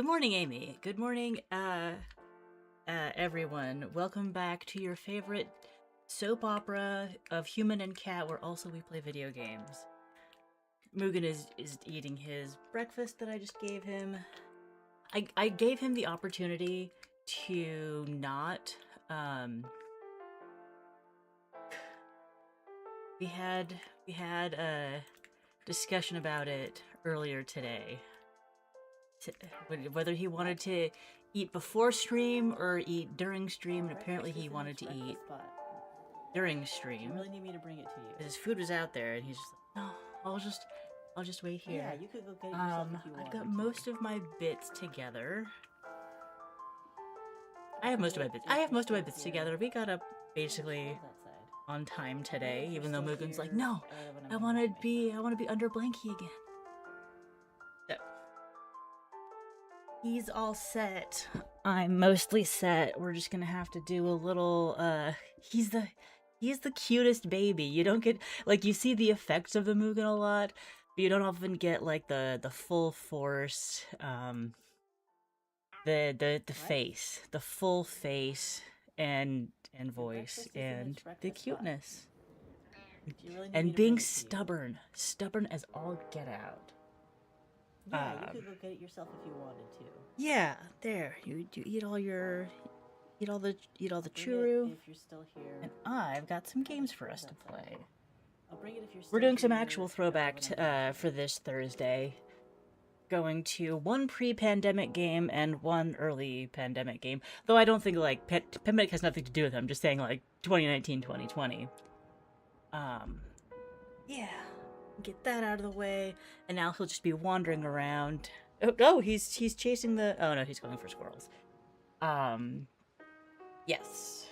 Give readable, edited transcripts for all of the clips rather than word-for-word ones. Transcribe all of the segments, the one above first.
good morning, Amy. Good morning, everyone. Welcome back to your favorite soap opera of human and cat, where also we play video games. Mugen is eating his breakfast that I just gave him. I gave him the opportunity to not, we had a discussion about it earlier today. Whether he wanted to eat before stream or eat during stream, and apparently he wanted to eat during stream. You really need me to bring it to you? His food was out there, and he's just like, no, I'll just wait here. Yeah, you could go get it yourself if you want. I've got most of my bits together. I have most of my bits together. We got up basically on time today, even though Mugen's like, no, I want to be under Blanky again. So he's all set. I'm mostly set. We're just gonna have to do a little. He's the cutest baby. You don't get, like, you see the effects of the Mugen a lot, but you don't often get like the full force. The face, the full face and voice and the cuteness. And being stubborn as all get out. Yeah, you could go get it yourself if you wanted to. Yeah, there. You eat all the churu. If you're still here. And I've got some games for us to play. I'll bring it if you're still We're doing some here, actual throwback for this Thursday. Going to one pre-pandemic game and one early pandemic game. Though I don't think, like, pandemic has nothing to do with it. I'm just saying, like, 2019, 2020. Yeah. Get that out of the way. And now he'll just be wandering around. Oh, he's chasing the... Oh, no, he's going for squirrels. Yes.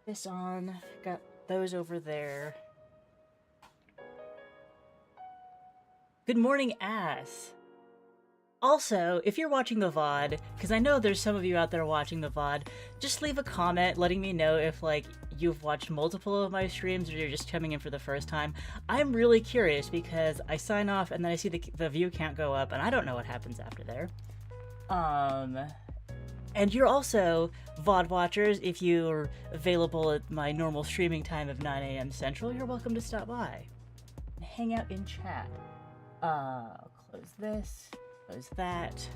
This on. Got those over there. Good morning, ass. Also, if you're watching the VOD, because I know there's some of you out there watching the VOD, just leave a comment letting me know if, like, you've watched multiple of my streams or you're just coming in for the first time. I'm really curious because I sign off and then I see the view count go up and I don't know what happens after there. And you're also VOD watchers. If you're available at my normal streaming time of 9 a.m. Central, you're welcome to stop by and hang out in chat. Close this, close that,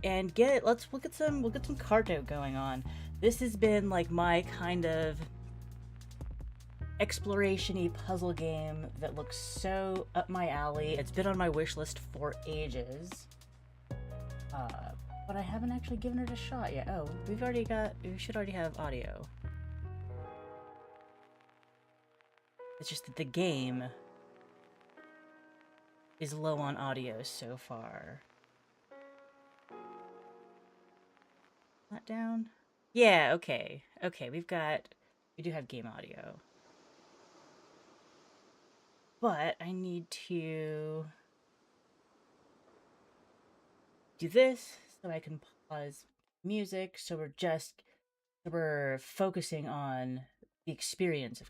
and let's look at some Carto going on. This has been like my kind of exploration-y puzzle game that looks so up my alley. It's been on my wish list for ages, but I haven't actually given it a shot yet. Oh, we should already have audio. It's just that the game is low on audio so far. Not down? Yeah, okay. Okay, we do have game audio. But I need to do this so I can pause music, so we're focusing on the experience of...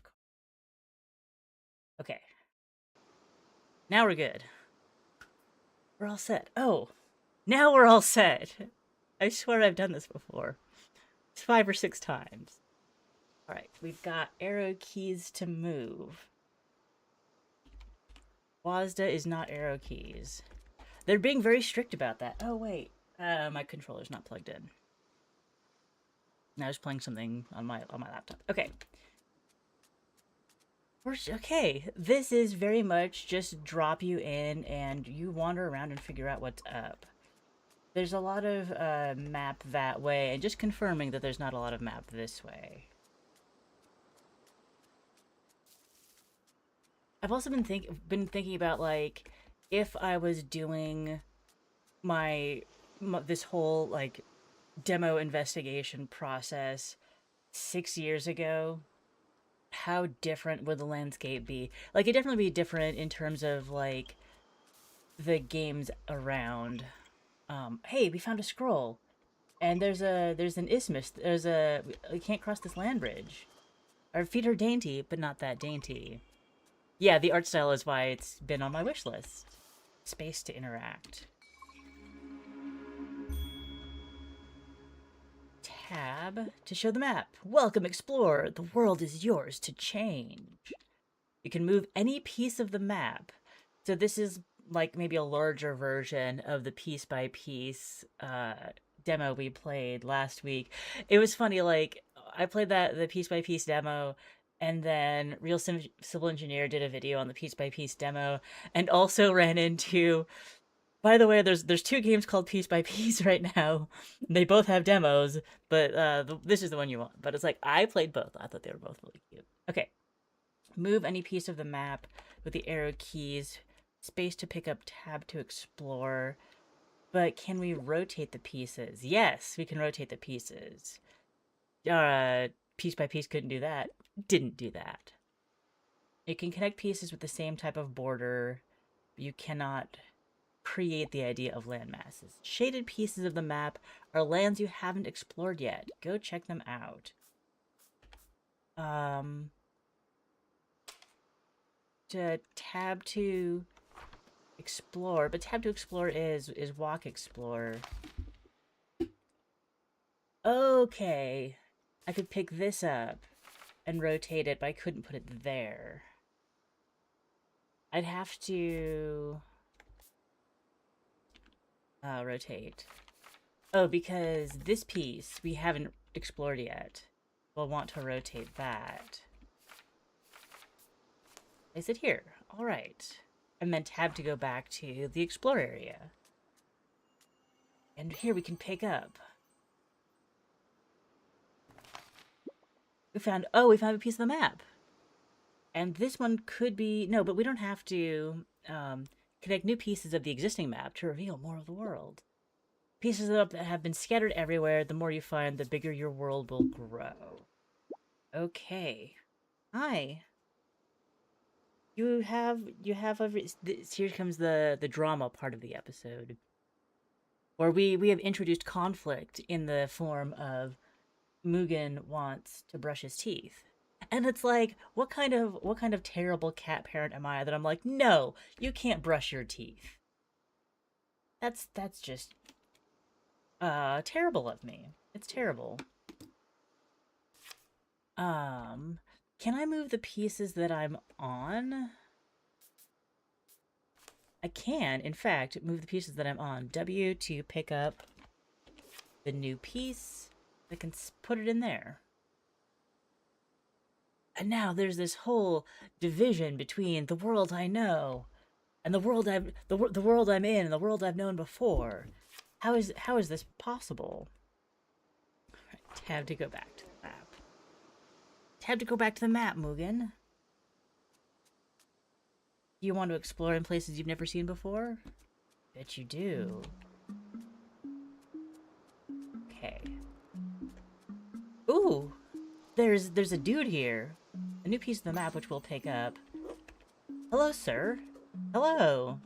Okay. Now we're good. We're all set. Oh, now we're all set. I swear I've done this before. It's 5 or 6 times. All right, we've got arrow keys to move. WASD is not arrow keys. They're being very strict about that. Oh, wait. My controller's not plugged in. I was playing something on my laptop. Okay. Okay, this is very much just drop you in and you wander around and figure out what's up. There's a lot of map that way, and just confirming that there's not a lot of map this way. I've also been thinking about, like, if I was doing this whole, like, demo investigation process 6 years ago, how different would the landscape be? Like, it'd definitely be different in terms of, like, the games around. Hey, we found a scroll. And there's an isthmus. We can't cross this land bridge. Our feet are dainty, but not that dainty. Yeah, the art style is why it's been on my wish list. Space to interact. tab to show the map. Welcome, explorer. The world is yours to change. You can move any piece of the map. So this is like maybe a larger version of the piece by piece demo we played last week. It was funny, like I played the piece by piece demo, and then Civil Engineer did a video on the piece by piece demo, and also ran into. By the way, there's two games called Piece by Piece right now. They both have demos, but this is the one you want. But it's like I played both. I thought they were both really cute. Okay, move any piece of the map with the arrow keys. Space to pick up, tab to explore. But can we rotate the pieces? Yes, we can rotate the pieces. Piece by piece couldn't do that. Didn't do that. You can connect pieces with the same type of border. You cannot create the idea of land masses. Shaded pieces of the map are lands you haven't explored yet. Go check them out. To tab to explore, but tab to explore is walk explore. Okay, I could pick this up and rotate it, but I couldn't put it there. I'd have to rotate. Oh, because this piece we haven't explored yet. We'll want to rotate that. Place it here. All right. And then tab to go back to the explore area. And here we can pick up. We found a piece of the map. And this one could be, no, but we don't have to connect new pieces of the existing map to reveal more of the world. Pieces that have been scattered everywhere, the more you find, the bigger your world will grow. Okay. Hi. You have here comes the drama part of the episode. Where we have introduced conflict in the form of Mugen wants to brush his teeth. And it's like, what kind of terrible cat parent am I that I'm like, no, you can't brush your teeth. That's just terrible of me. It's terrible. Can I move the pieces that I'm on? I can, in fact, move the pieces that I'm on. W to pick up the new piece. I can put it in there. And now there's this whole division between the world I know and the world the world I'm in and the world I've known before. How is this possible? All right, tab to go back to the map. Tab to go back to the map, Mugen. You want to explore in places you've never seen before? Bet you do. Okay. Ooh! There's a dude here. A new piece of the map which we'll pick up. Hello, sir. Hello.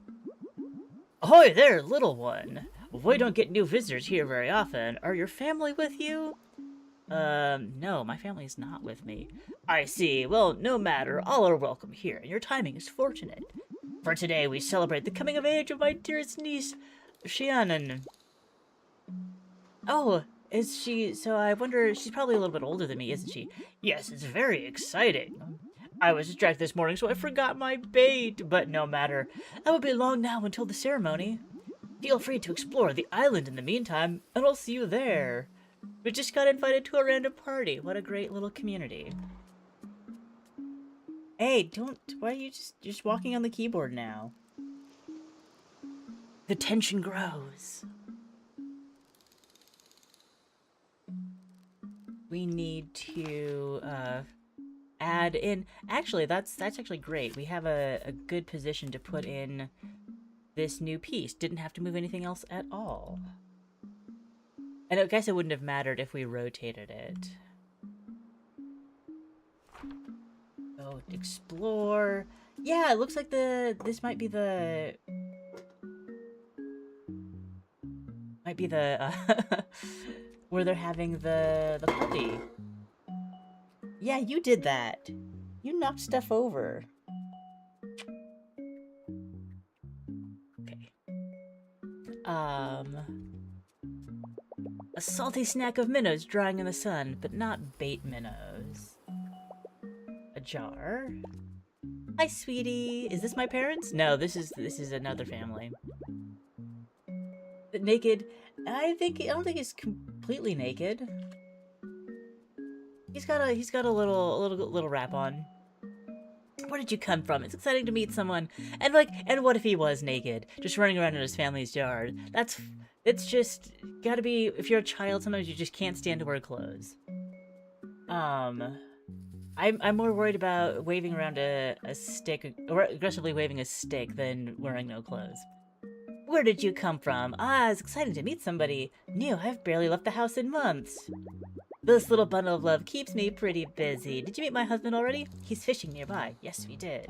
Ahoy there, little one. We don't get new visitors here very often. Are your family with you? No, my family's not with me. I see. Well, no matter. All are welcome here, and your timing is fortunate. For today, we celebrate the coming of age of my dearest niece, Shianan. Oh, is she? So I wonder, she's probably a little bit older than me, isn't she? Yes, it's very exciting. I was distracted this morning, so I forgot my bait, but no matter. I won't be long now until the ceremony. Feel free to explore the island in the meantime, and I'll see you there. We just got invited to a random party. What a great little community. Hey, why are you just walking on the keyboard now? The tension grows. We need to add in. Actually, that's actually great. We have a good position to put in this new piece. Didn't have to move anything else at all. And I guess it wouldn't have mattered if we rotated it. Go explore. Yeah, it looks like this might be the where they're having the party. Yeah, you did that. You knocked stuff over. Okay. salty snack of minnows drying in the sun, but not bait minnows. A jar. Hi, sweetie. Is this my parents? No, this is another family. But naked. I don't think he's completely naked. He's got a little wrap on. Where did you come from? It's exciting to meet someone. And what if he was naked, just running around in his family's yard? It's just gotta be. If you're a child, sometimes you just can't stand to wear clothes. I'm more worried about waving around a stick, or aggressively waving a stick, than wearing no clothes. Where did you come from? Ah, it's exciting to meet somebody new. I've barely left the house in months. This little bundle of love keeps me pretty busy. Did you meet my husband already? He's fishing nearby. Yes, we did.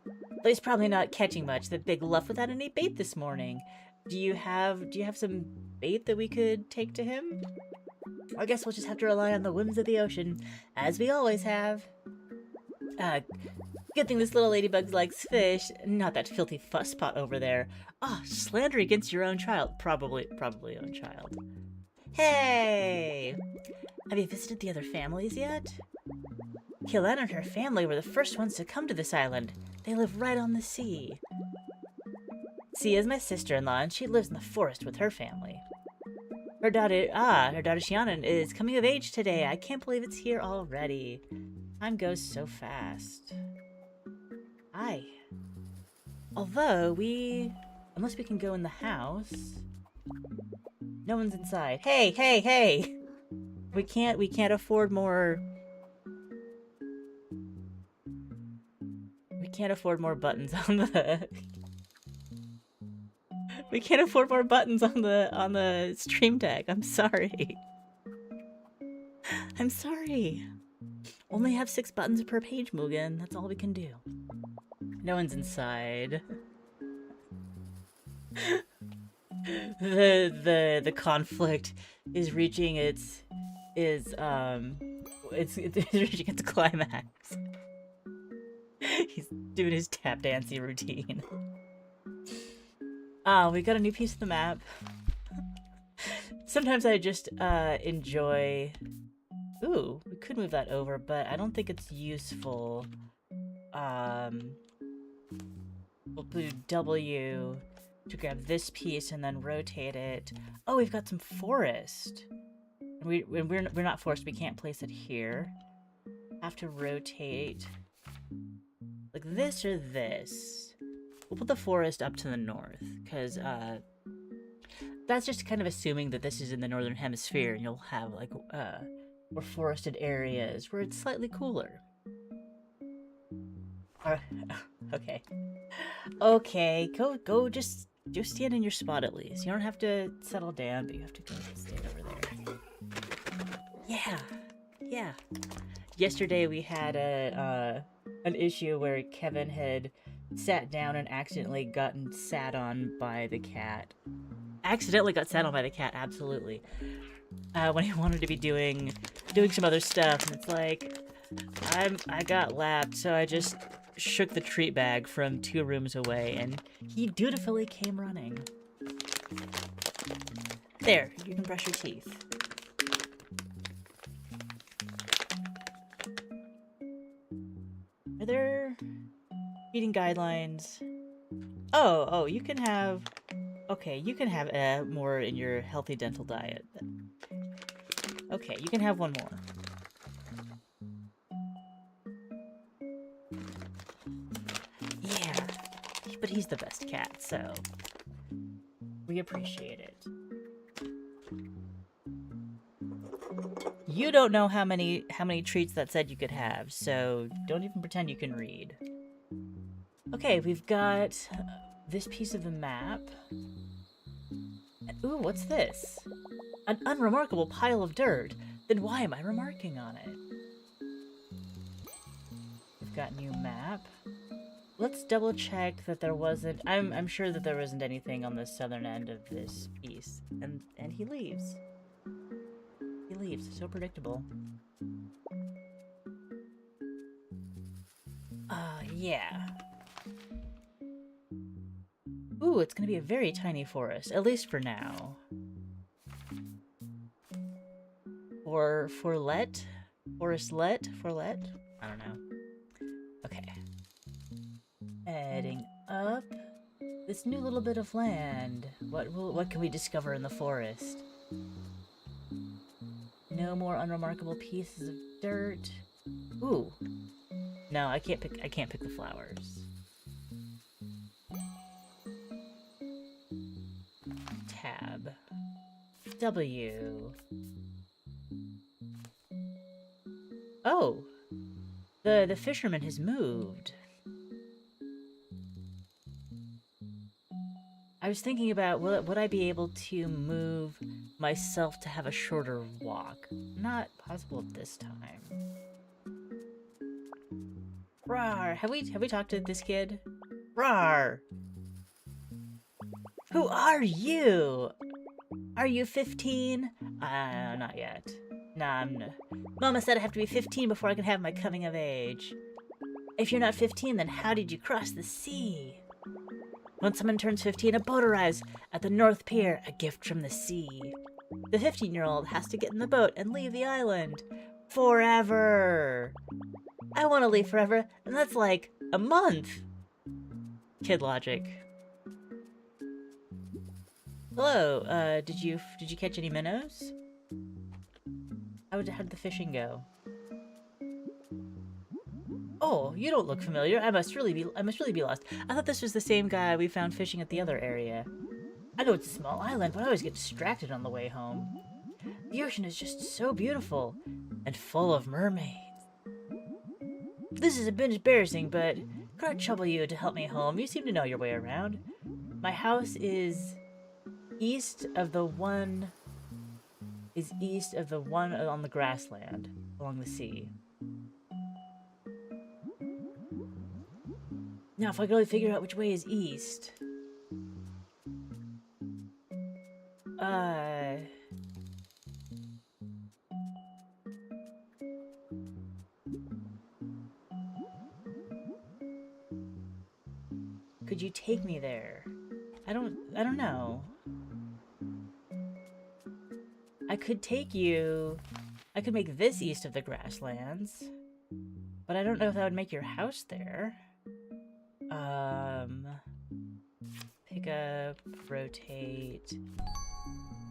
Though he's probably not catching much. The big luff without any bait this morning. Do you have some bait that we could take to him? I guess we'll just have to rely on the whims of the ocean, as we always have. Good thing this little ladybug likes fish, not that filthy fusspot over there. Ah, slander against your own child. Probably own child. Hey! Have you visited the other families yet? Killen and her family were the first ones to come to this island. They live right on the sea. Sia is my sister-in-law, and she lives in the forest with her family. Her daughter Shianan is coming of age today. I can't believe it's here already. Time goes so fast. Aye. Although unless we can go in the house. No one's inside. Hey, hey, hey! We can't afford more. We can't afford more buttons on the. We can't afford more buttons on the stream deck. I'm sorry. I'm sorry. Only have 6 buttons per page, Mugen. That's all we can do. No one's inside. The conflict is reaching its reaching its climax. He's doing his tap dancing routine. We got a new piece of the map. Sometimes I just enjoy. Ooh, we could move that over, but I don't think it's useful. We'll do W to grab this piece and then rotate it. Oh, we've got some forest. We're not forest. We can't place it here. Have to rotate like this or this. We'll put the forest up to the north because that's just kind of assuming that this is in the northern hemisphere, and you'll have like more forested areas where it's slightly cooler. Okay. Okay, go just stand in your spot at least. You don't have to settle down, but you have to go stand over there. Yeah. Yesterday we had an issue where Kevin had sat down and accidentally gotten sat on by the cat. Accidentally got sat on by the cat, absolutely. When he wanted to be doing some other stuff, and it's like, I got lapped, so I just shook the treat bag from 2 rooms away, and he dutifully came running. There, you can brush your teeth. Are there eating guidelines? Oh, you can have. Okay, you can have more in your healthy dental diet. Okay, you can have one more. Yeah, but he's the best cat, so we appreciate it. You don't know how many treats that said you could have, so don't even pretend you can read. Okay, we've got this piece of the map. Ooh, what's this? An unremarkable pile of dirt. Then why am I remarking on it? We've got new map. Let's double check that there wasn't. I'm sure that there wasn't anything on the southern end of this piece. And he leaves. He leaves. So predictable. Yeah. Ooh, it's gonna be a very tiny forest, at least for now. Forlet? Forestlet? Forlet? I don't know. Okay. Heading up. This new little bit of land. What can we discover in the forest? No more unremarkable pieces of dirt. Ooh. No, I can't pick the flowers. Tab. W. Oh. The fisherman has moved. I was thinking about, would I be able to move myself to have a shorter walk? Not possible this time. Rawr! Have we talked to this kid? Rawr! Who are you? Are you 15? Not yet. Nah, Mama said I have to be 15 before I can have my coming of age. If you're not 15, then how did you cross the sea? When someone turns 15, a boat arrives at the North Pier, a gift from the sea. The 15-year-old has to get in the boat and leave the island. Forever! I want to leave forever, and that's like a month! Kid logic. Hello, did you catch any minnows? How did the fishing go? Oh, you don't look familiar. I must really be lost. I thought this was the same guy we found fishing at the other area. I know it's a small island, but I always get distracted on the way home. The ocean is just so beautiful and full of mermaids. This is a bit embarrassing, but could I trouble you to help me home? You seem to know your way around. My house is east of the one on the grassland along the sea. Now, if I could only figure out which way is east. Could you take me there? I don't know. I could take you. I could make this east of the grasslands. But I don't know if that would make your house there. Pick up, rotate.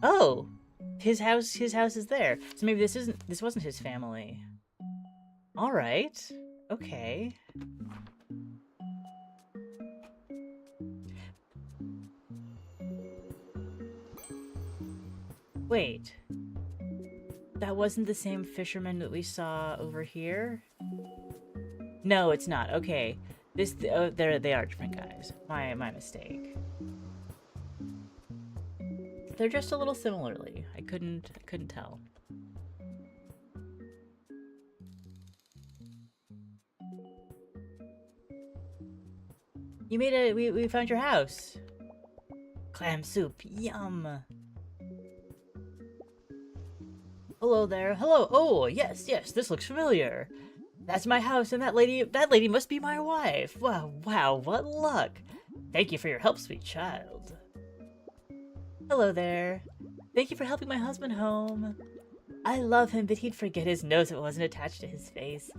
Oh! His house is there. So maybe this wasn't his family. Alright. Okay. Wait. That wasn't the same fisherman that we saw over here? No, it's not. Okay. They are different guys. My mistake. They're dressed a little similarly. I couldn't tell. You made we found your house. Clam soup, yum. Hello there. Hello. Oh, yes, this looks familiar. That's my house, and that lady must be my wife. Wow, what luck. Thank you for your help, sweet child. Hello there. Thank you for helping my husband home. I love him, but he'd forget his nose if it wasn't attached to his face.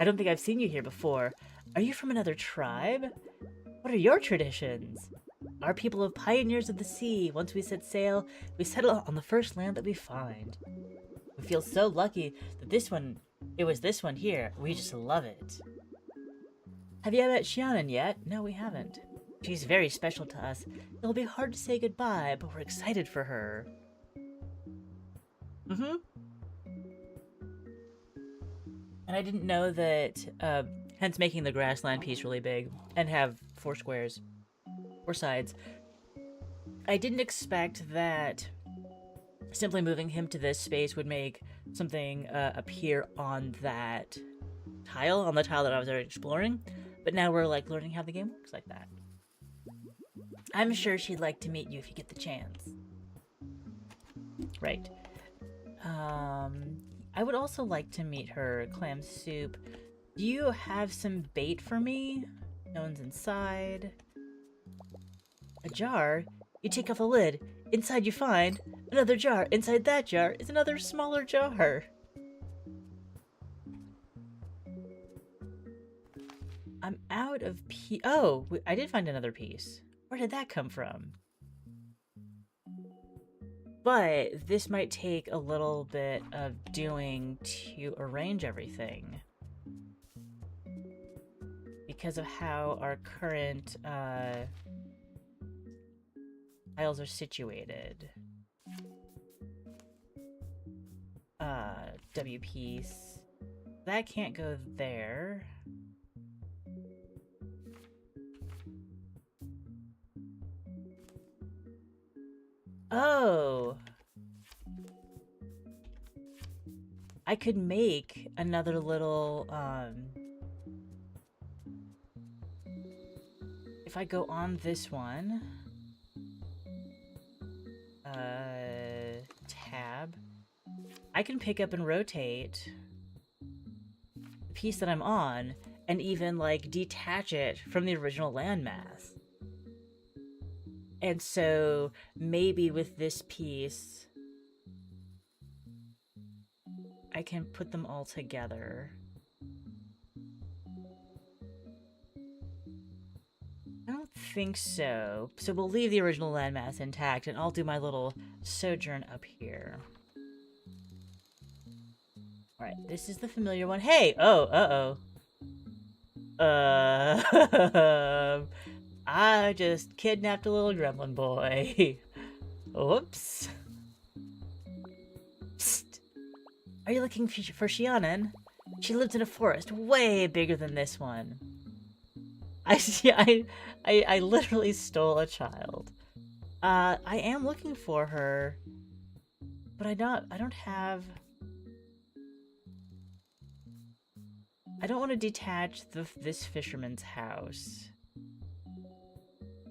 I don't think I've seen you here before. Are you from another tribe? What are your traditions? Our people are pioneers of the sea. Once we set sail, we settle on the first land that we find. We feel so lucky that it was this one here. We just love it. Have you met Shianan yet? No, we haven't. She's very special to us. It'll be hard to say goodbye, but we're excited for her. And I didn't know that, hence making the grassland piece really big and have 4 squares, 4 sides. I didn't expect that simply moving him to this space would make something appear on that tile, on the tile that I was already exploring. But now we're like learning how the game works like that. I'm sure she'd like to meet you if you get the chance. Right. I would also like to meet her, Clam Soup. Do you have some bait for me? No one's inside. A jar? You take off the lid. Inside you find Another jar. Inside that jar is another smaller jar. I'm out of Oh, I did find another piece. Where did that come from? But this might take a little bit of doing to arrange everything. Because of how our current tiles are situated. W piece. That can't go there. Oh! I could make another little, if I go on this one, tab, I can pick up and rotate the piece that I'm on and even, like, detach it from the original landmass. And so maybe with this piece, I can put them all together. I don't think so. So we'll leave the original landmass intact, and I'll do my little sojourn up here. Alright, this is the familiar one. Hey! Oh, I just kidnapped a little gremlin boy. Whoops. Psst. Are you looking for Shianen? She lives in a forest way bigger than this one. I literally stole a child. I am looking for her, but I don't have... I don't want to detach this fisherman's house.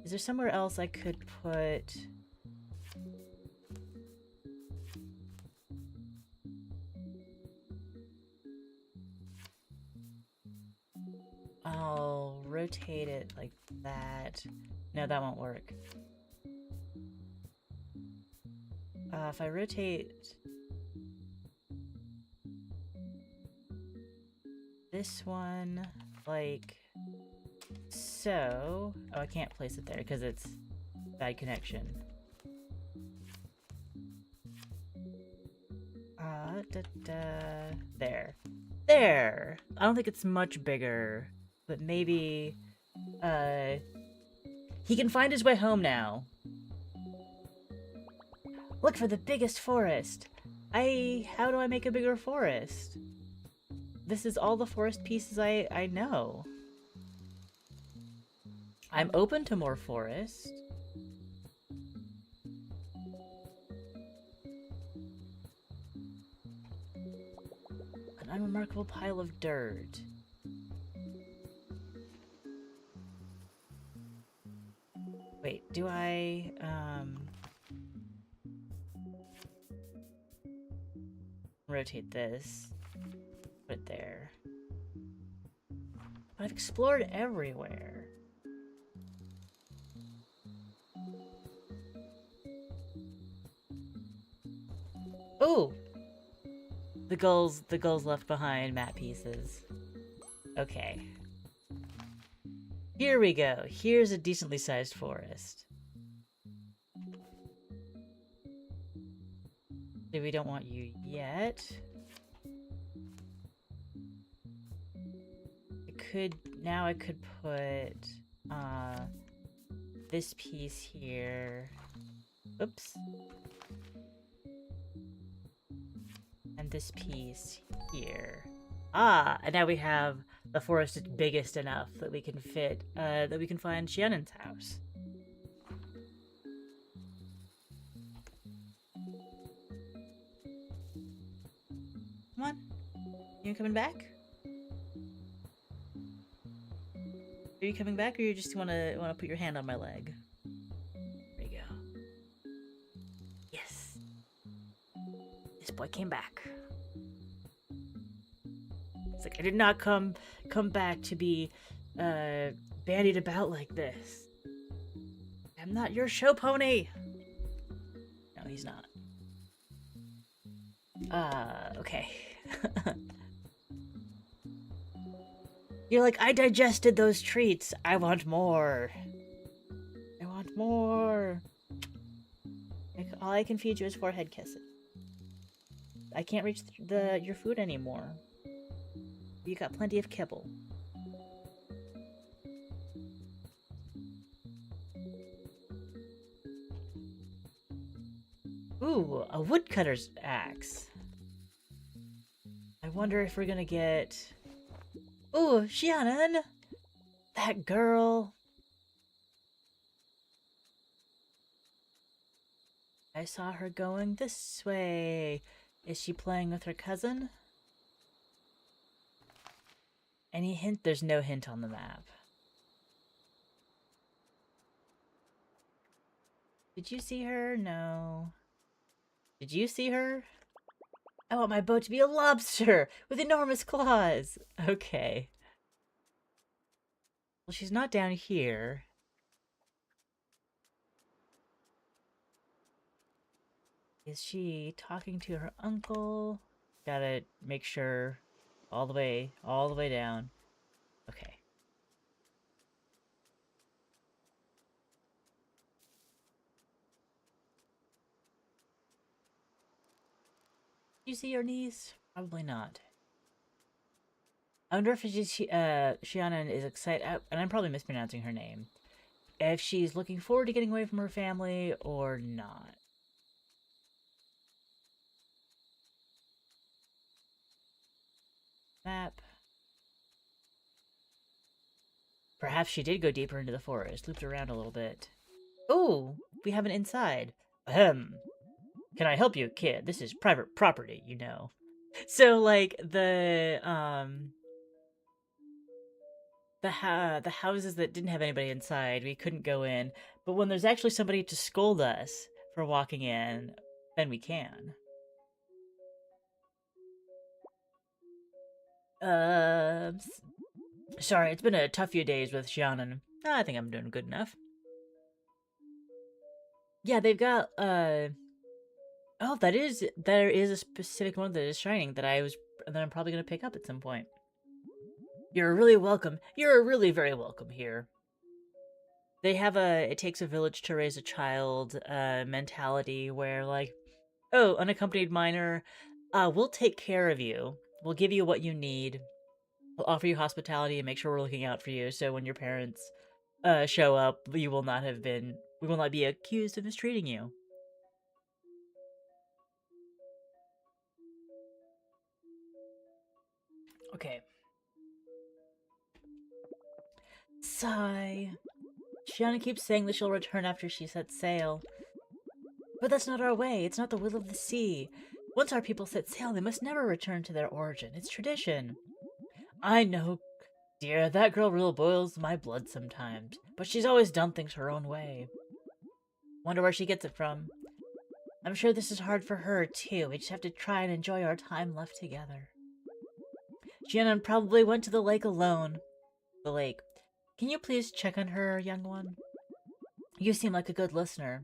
Is there somewhere else I could put... I'll rotate it like that. No, that won't work. If I rotate this one like so... Oh, I can't place it there because it's bad connection. There. There! I don't think it's much bigger, but maybe, he can find his way home now. Look for the biggest forest. How do I make a bigger forest? This is all the forest pieces I know. I'm open to more forest. An unremarkable pile of dirt. Wait, do I, rotate this, put it there. But I've explored everywhere. Oh! The gulls left behind map pieces. Okay. Here we go. Here's a decently sized forest. We don't want you yet. Now I could put this piece here. Oops. And this piece here. Ah, and now we have the forest is biggest enough that we can fit, that we can find Shianen's house. Come on. You coming back? Are you coming back, or you just wanna put your hand on my leg? There you go. Yes. This boy came back. It's like I did not come back to be bandied about like this. I'm not your show pony. No, he's not. Okay. You're like, I digested those treats. I want more. I want more. All I can feed you is forehead kisses. I can't reach your food anymore. You got plenty of kibble. Ooh, a woodcutter's axe. I wonder if we're gonna get... Ooh, Shannon! That girl! I saw her going this way. Is she playing with her cousin? Any hint? There's no hint on the map. Did you see her? No. Did you see her? I want my boat to be a lobster with enormous claws. Okay. Well, she's not down here. Is she talking to her uncle? Gotta make sure. All the way down. Okay. You see her niece? Probably not. I wonder if Shiana is excited, and I'm probably mispronouncing her name, if she's looking forward to getting away from her family or not. Map. Perhaps she did go deeper into the forest, looped around a little bit. Oh, we have an inside. Ahem. Can I help you, kid? This is private property, you know. So, like, the houses that didn't have anybody inside, we couldn't go in. But when there's actually somebody to scold us for walking in, then we can. Sorry, it's been a tough few days with Shannon. I think I'm doing good enough. Yeah, they've got, oh, there is a specific one that is shining that I'm probably gonna pick up at some point. You're really welcome. You're really very welcome here. They have it takes a village to raise a child, mentality where, like, oh, unaccompanied minor, we'll take care of you. We'll give you what you need. We'll offer you hospitality and make sure we're looking out for you, so when your parents, show up, we will not be accused of mistreating you. Okay. Sigh. Shiana keeps saying that she'll return after she sets sail. But that's not our way. It's not the will of the sea. Once our people set sail, they must never return to their origin. It's tradition. I know, dear, that girl real boils my blood sometimes. But she's always done things her own way. Wonder where she gets it from. I'm sure this is hard for her, too. We just have to try and enjoy our time left together. Shannon probably went to the lake alone. The lake. Can you please check on her, young one? You seem like a good listener.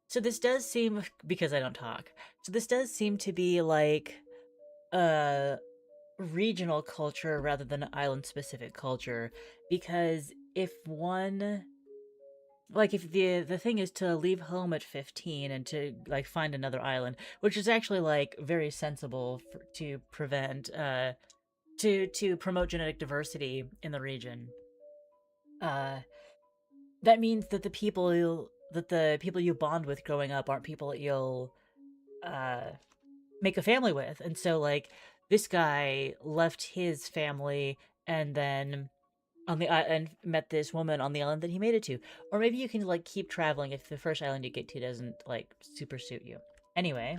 So this does seem, because I don't talk, so this does seem to be like a regional culture rather than an island-specific culture. Because if the thing is to leave home at 15 and to, like, find another island, which is actually, like, very sensible to prevent, to promote genetic diversity in the region. That means that the people you bond with growing up aren't people that you'll make a family with. And so, like, this guy left his family and then and met this woman on the island that he made it to. Or maybe you can, like, keep traveling if the first island you get to doesn't, like, super suit you. Anyway,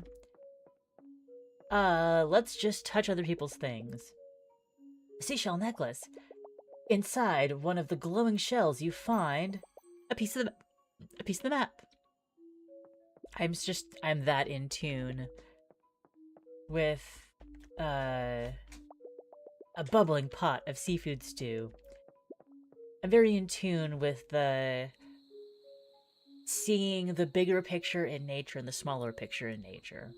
let's just touch other people's things. Seashell necklace. Inside one of the glowing shells, you find a piece of the map. I'm that in tune with a bubbling pot of seafood stew. I'm very in tune with seeing the bigger picture in nature and the smaller picture in nature.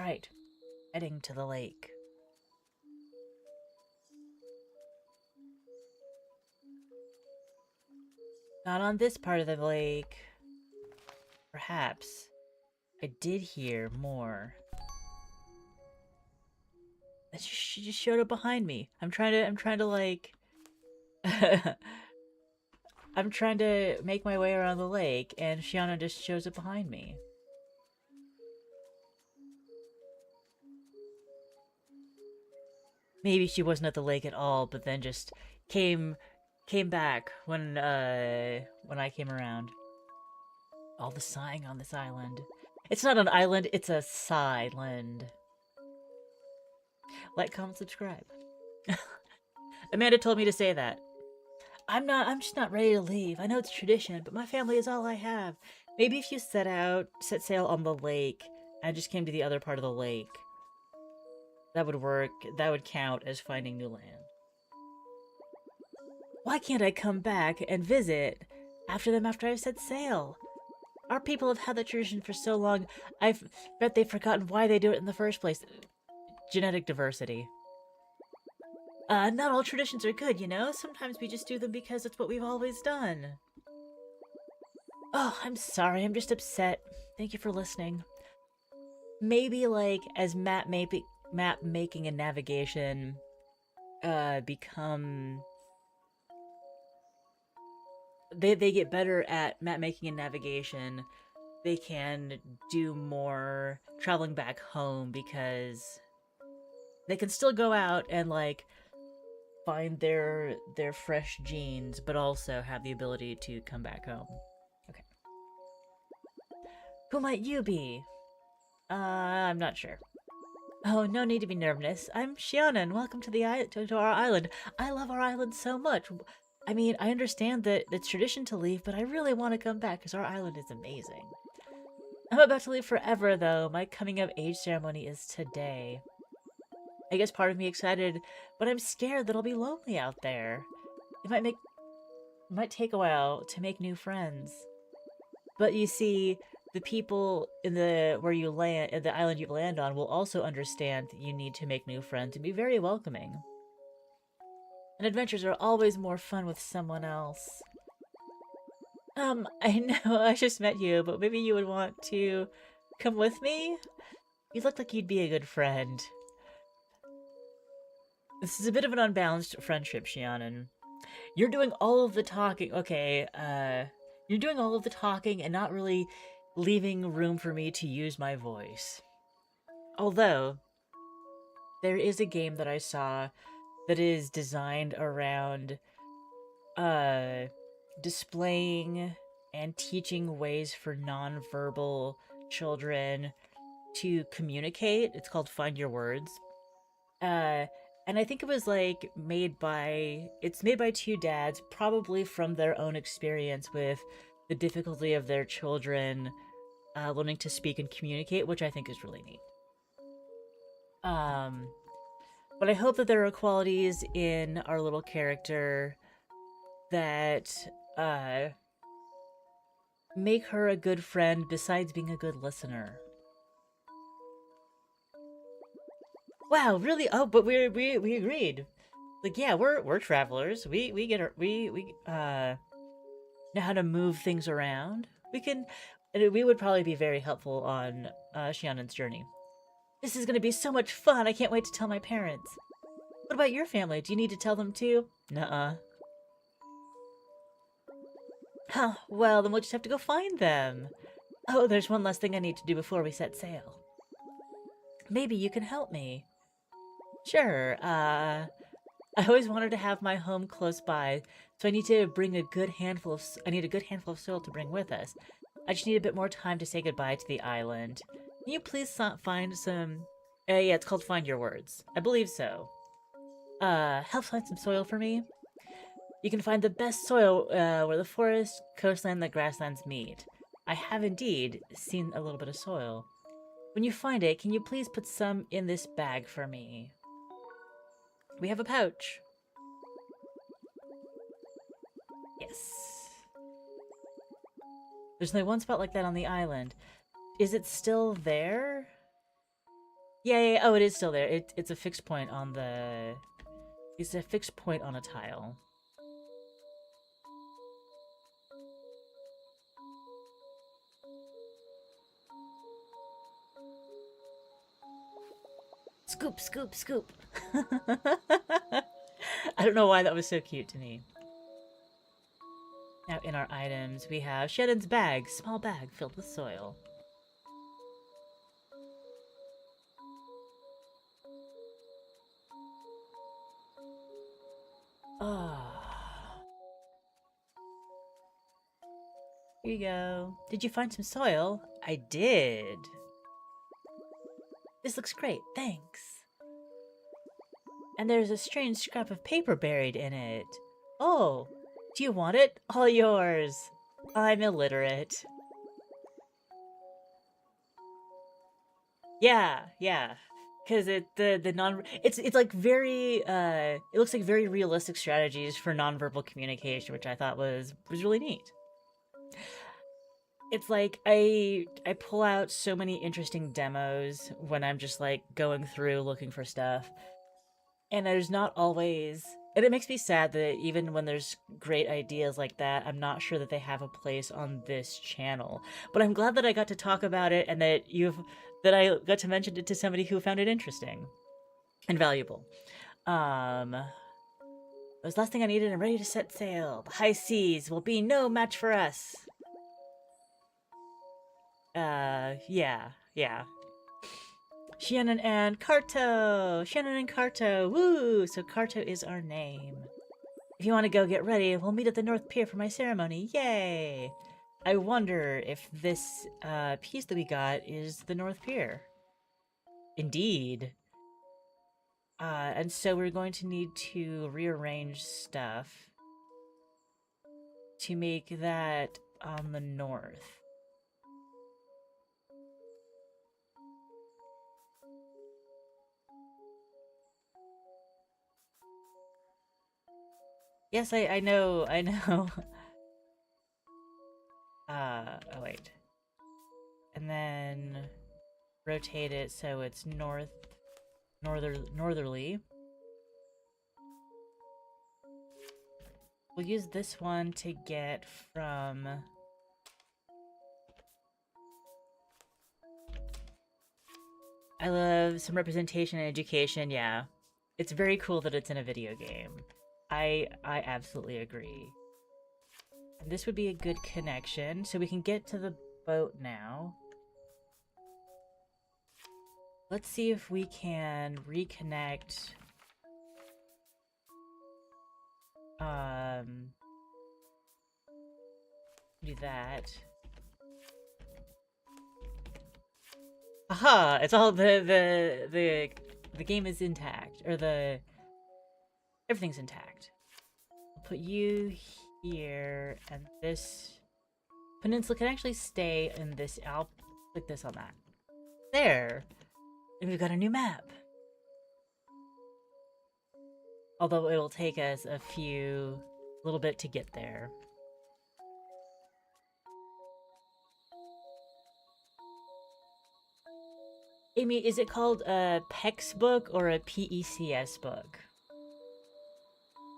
Alright, heading to the lake. Not on this part of the lake. Perhaps. I did hear more. She just showed up behind me. I'm trying to like I'm trying to make my way around the lake and Shiana just shows up behind me. Maybe she wasn't at the lake at all, but then just came back when I came around. All the sighing on this island. It's not an island, it's a silent. Like, comment, subscribe. Amanda told me to say that. I'm just not ready to leave. I know it's tradition, but my family is all I have. Maybe if you set sail on the lake, and just came to the other part of the lake, that would work. That would count as finding new land. Why can't I come back and visit after I've set sail? Our people have had that tradition for so long, I bet they've forgotten why they do it in the first place. Genetic diversity. Not all traditions are good, you know? Sometimes we just do them because it's what we've always done. Oh, I'm sorry, I'm just upset. Thank you for listening. Maybe, like, as map making and navigation become... They get better at map making and navigation, they can do more traveling back home because they can still go out and, like, find their fresh genes, but also have the ability to come back home. Okay. Who might you be? I'm not sure. Oh, no need to be nervous. I'm Shiana, and welcome to to our island. I love our island so much. I mean, I understand that it's tradition to leave, but I really want to come back because our island is amazing. I'm about to leave forever, though. My coming of age ceremony is today. I guess part of me excited, but I'm scared that I'll be lonely out there. It might take a while to make new friends. But you see, the people in the island you land on will also understand that you need to make new friends and be very welcoming. And adventures are always more fun with someone else. I know I just met you, but maybe you would want to come with me? You look like you'd be a good friend. This is a bit of an unbalanced friendship, Shianon. You're doing all of the talking. Okay, you're doing all of the talking and not really leaving room for me to use my voice. Although, there is a game that I saw that is designed around displaying and teaching ways for nonverbal children to communicate. It's called Find Your Words. And I think it was like made by two dads, probably from their own experience with the difficulty of their children learning to speak and communicate, which I think is really neat. But I hope that there are qualities in our little character that make her a good friend besides being a good listener. Wow, really? Oh, but we agreed. Like, yeah, we're travelers. We know how to move things around. We would probably be very helpful on Shianon's journey. This is gonna be so much fun. I can't wait to tell my parents. What about your family? Do you need to tell them too? Nuh-uh. Huh, well, then we'll just have to go find them. Oh, there's one last thing I need to do before we set sail. Maybe you can help me. Sure, I always wanted to have my home close by, so I need a good handful of soil to bring with us. I just need a bit more time to say goodbye to the island. Can you please find some... yeah, it's called Find Your Words. I believe so. Help find some soil for me? You can find the best soil where the forest, coastline, and the grasslands meet. I have indeed seen a little bit of soil. When you find it, can you please put some in this bag for me? We have a pouch. Yes. There's only one spot like that on the island. Is it still there? Yeah, yeah, yeah. Oh, it is still there. It's a fixed point on the... It's a fixed point on a tile. Scoop, scoop, scoop. I don't know why that was so cute to me. Now in our items, we have Shannon's bag. Small bag filled with soil. Oh. Here you go. Did you find some soil? I did. This looks great, thanks. And there's a strange scrap of paper buried in it. Oh, do you want it? All yours. I'm illiterate. Yeah, yeah. Because it's like very it looks like very realistic strategies for nonverbal communication, which I thought was really neat. It's like I pull out so many interesting demos when I'm just like going through looking for stuff. And there's not always, and it makes me sad that even when there's great ideas like that, I'm not sure that they have a place on this channel. But I'm glad that I got to talk about it and that I got to mention it to somebody who found it interesting and valuable. It was the last thing I needed. I'm ready to set sail. The high seas will be no match for us. Yeah. Shannon and Carto! Shannon and Carto! Woo! So Carto is our name. If you want to go get ready, we'll meet at the North Pier for my ceremony. Yay! I wonder if this piece that we got is the North Pier. Indeed. And so we're going to need to rearrange stuff to make that on the north. Yes, I know. Oh wait. And then rotate it so it's northerly. We'll use this one to get from... I love some representation and education, yeah. It's very cool that it's in a video game. I absolutely agree. And this would be a good connection, so we can get to the boat now. Let's see if we can reconnect. Do that. Aha! It's all the game is intact, or everything's intact. I'll put you here, and this peninsula can actually stay in this. I'll click this on that. There! And we've got a new map. Although it will take us a little bit to get there. Amy, is it called a PECS book or a PECS book?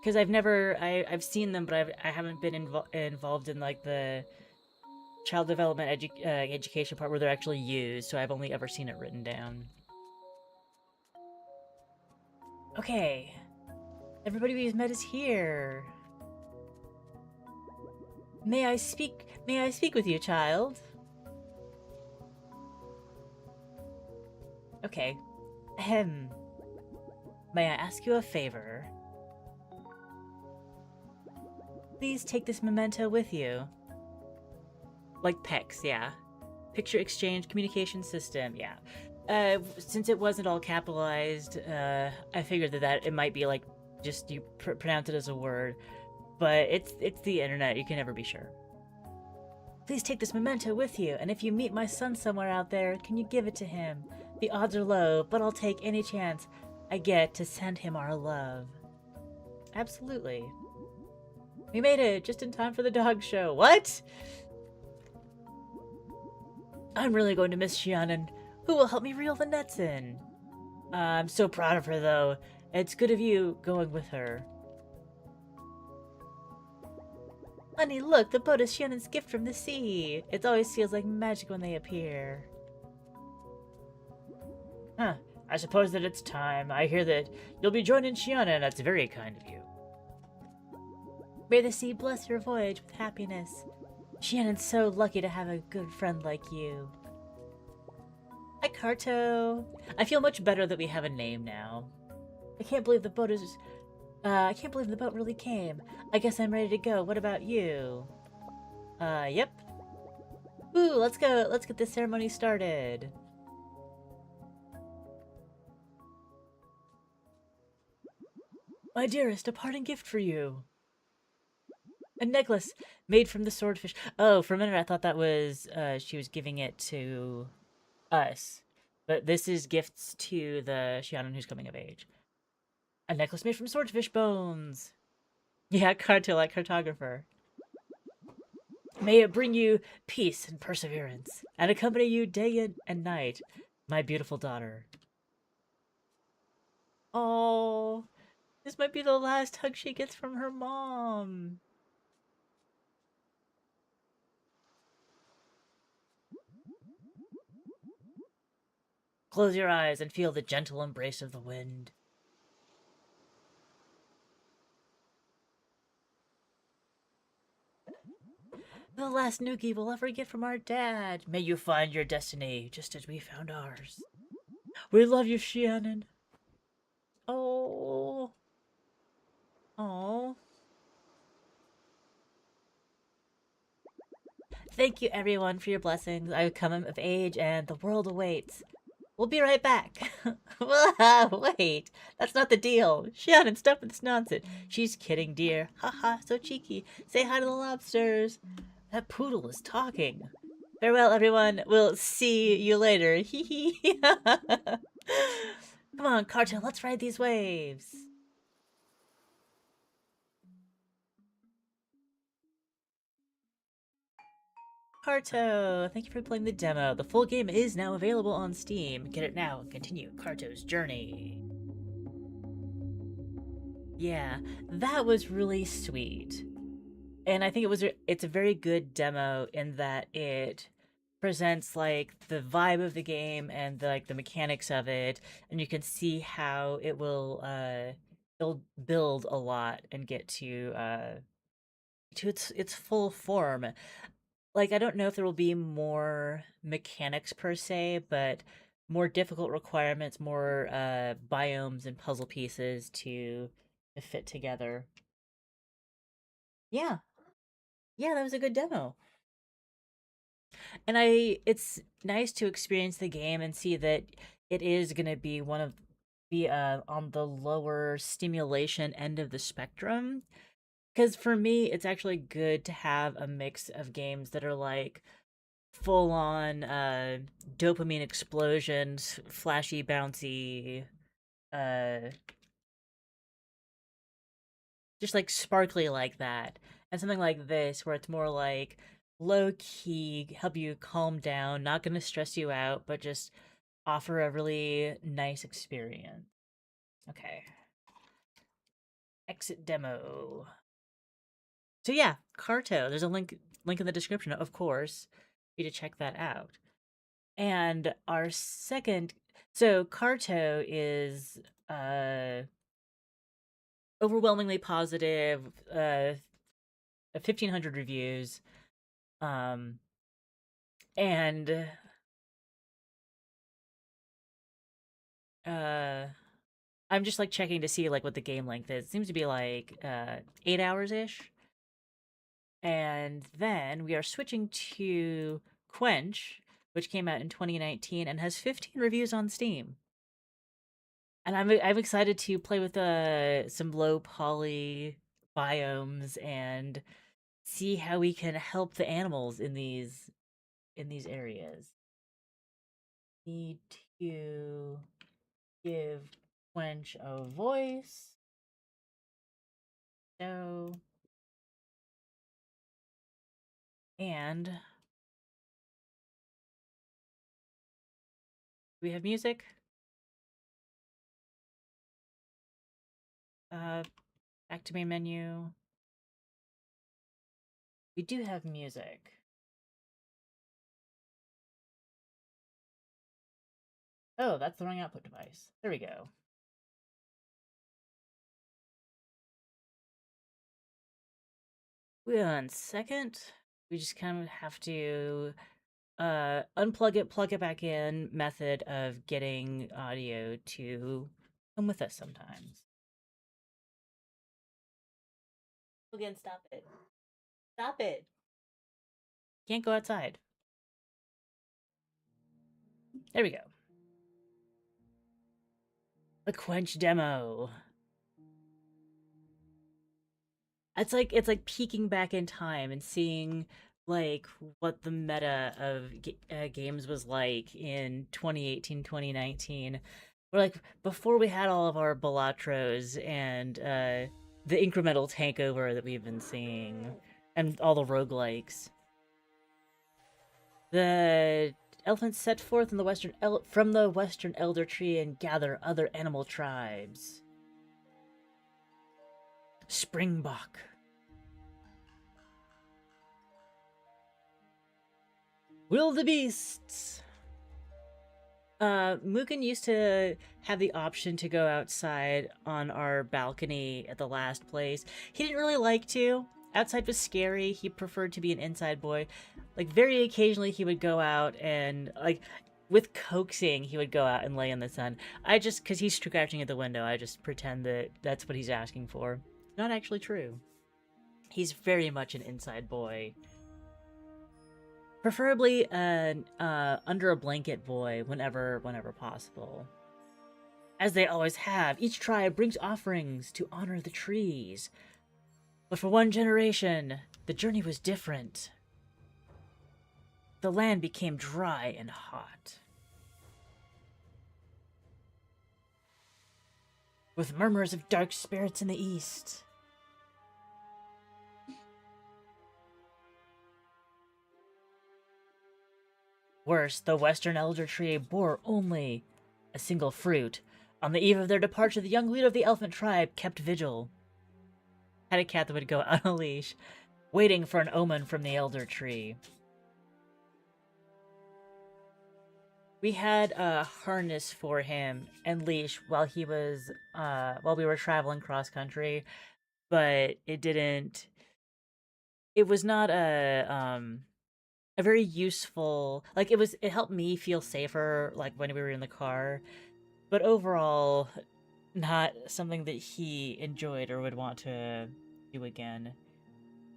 Because I've seen them, but I haven't been involved in like the child development education part where they're actually used, so I've only ever seen it written down. Okay, everybody we've met is here. May I speak with you, child? Okay. Ahem. May I ask you a favor? Please take this memento with you. Like PECS, yeah. Picture Exchange Communication System, yeah. Since it wasn't all capitalized, I figured that it might be like, just you pronounce it as a word. But it's the internet, you can never be sure. Please take this memento with you, and if you meet my son somewhere out there, can you give it to him? The odds are low, but I'll take any chance I get to send him our love. Absolutely. We made it just in time for the dog show. What? I'm really going to miss Shannon. Who will help me reel the nets in? I'm so proud of her, though. It's good of you going with her. Honey, look, the boat is Shannon's gift from the sea. It always feels like magic when they appear. Huh. I suppose that it's time. I hear that you'll be joining Shiana, and that's very kind of you. May the sea bless your voyage with happiness. Shannon's so lucky to have a good friend like you. Hi, Carto. I feel much better that we have a name now. I can't believe the boat is. I can't believe the boat really came. I guess I'm ready to go. What about you? Yep. Ooh, let's go. Let's get this ceremony started. My dearest, a parting gift for you. A necklace made from the swordfish. Oh, for a minute I thought that was she was giving it to us. But this is gifts to the Shianon who's coming of age. A necklace made from swordfish bones. Yeah, Carto like cartographer. May it bring you peace and perseverance, and accompany you day and night, my beautiful daughter. Oh, this might be the last hug she gets from her mom. Close your eyes and feel the gentle embrace of the wind. The last noogie we'll ever get from our dad. May you find your destiny, just as we found ours. We love you, Shannon. Oh. Oh. Thank you, everyone, for your blessings. I have come of age, and the world awaits. We'll be right back. Wait, that's not the deal. Shannon, stop with this nonsense. She's kidding, dear. Haha, so cheeky. Say hi to the lobsters. That poodle is talking. Farewell, everyone. We'll see you later. Hee hee. Come on, Carto, let's ride these waves. Carto, thank you for playing the demo. The full game is now available on Steam. Get it now and continue Carto's journey. Yeah, that was really sweet. And I think it's a very good demo in that it presents like the vibe of the game and like the mechanics of it, and you can see how it will build a lot and get to its full form. Like, I don't know if there will be more mechanics per se, but more difficult requirements, more biomes and puzzle pieces to fit together. Yeah, yeah, that was a good demo. And it's nice to experience the game and see that it is going to be one of be on the lower stimulation end of the spectrum. Because for me, it's actually good to have a mix of games that are like full on dopamine explosions, flashy, bouncy, uh, just like sparkly like that. And something like this, where it's more like low key, help you calm down, not going to stress you out, but just offer a really nice experience. Okay. Exit demo. So yeah, Carto. There's a link in the description, of course, for you to check that out. And our second, so Carto is overwhelmingly positive, 1,500 reviews, um, and uh, I'm just like checking to see like what the game length is. It seems to be like 8 hours ish. And then we are switching to Quench, which came out in 2019 and has 15 reviews on Steam. And I'm excited to play with some low poly biomes and see how we can help the animals in these areas. Need to give Quench a voice. So and we have music. Back to main menu. We do have music. Oh, that's the wrong output device. There we go. 1 second. We just kind of have to unplug it, plug it back in method of getting audio to come with us sometimes. Again, stop it. Stop it. Can't go outside. There we go. The Quench demo. It's like peeking back in time and seeing like what the meta of games was like in 2018, 2019. We're like before we had all of our Balatros and the incremental tankover that we've been seeing and all the roguelikes. The elephants set forth in the from the western elder tree and gather other animal tribes. Springbok. Wildebeests. Mugen used to have the option to go outside on our balcony at the last place. He didn't really like to. Outside was scary. He preferred to be an inside boy. Like, very occasionally he would go out and, like, with coaxing, he would go out and lay in the sun. Because he's scratching at the window, I just pretend that that's what he's asking for. Not actually true. He's very much an inside boy. Preferably an under a blanket boy whenever possible. As they always have, each tribe brings offerings to honor the trees. But for one generation, the journey was different. The land became dry and hot. With murmurs of dark spirits in the east. Worse, the western elder tree bore only a single fruit. On the eve of their departure, the young leader of the elephant tribe kept vigil. Had a cat that would go on a leash, waiting for an omen from the elder tree. We had a harness for him and leash while we were traveling cross country, but it was not a very useful, like it helped me feel safer like when we were in the car, but overall not something that he enjoyed or would want to do again.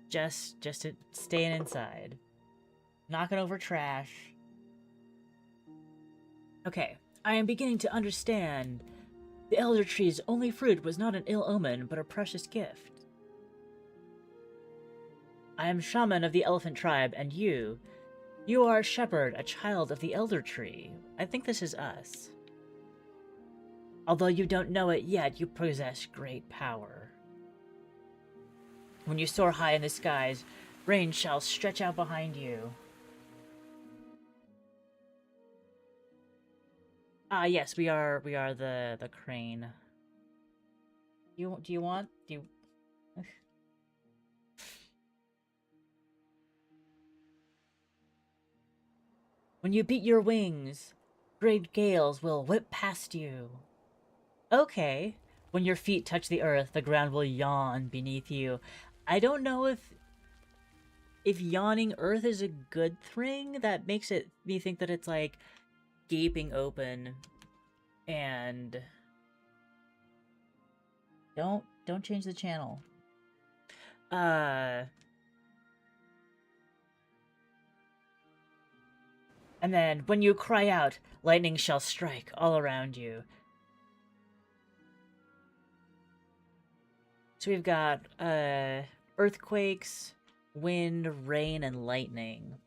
Just to staying inside, knocking over trash. Okay, I am beginning to understand. The elder tree's only fruit was not an ill omen, but a precious gift. I am shaman of the elephant tribe, and you are a shepherd, a child of the elder tree. I think this is us. Although you don't know it yet, you possess great power. When you soar high in the skies, rain shall stretch out behind you. Ah, yes, we are the crane. Do you When you beat your wings, great gales will whip past you. Okay. When your feet touch the earth, the ground will yawn beneath you. I don't know if yawning earth is a good thing. That makes me think that it's like gaping open. And don't change the channel. And then when you cry out, lightning shall strike all around you. So we've got earthquakes, wind, rain, and lightning.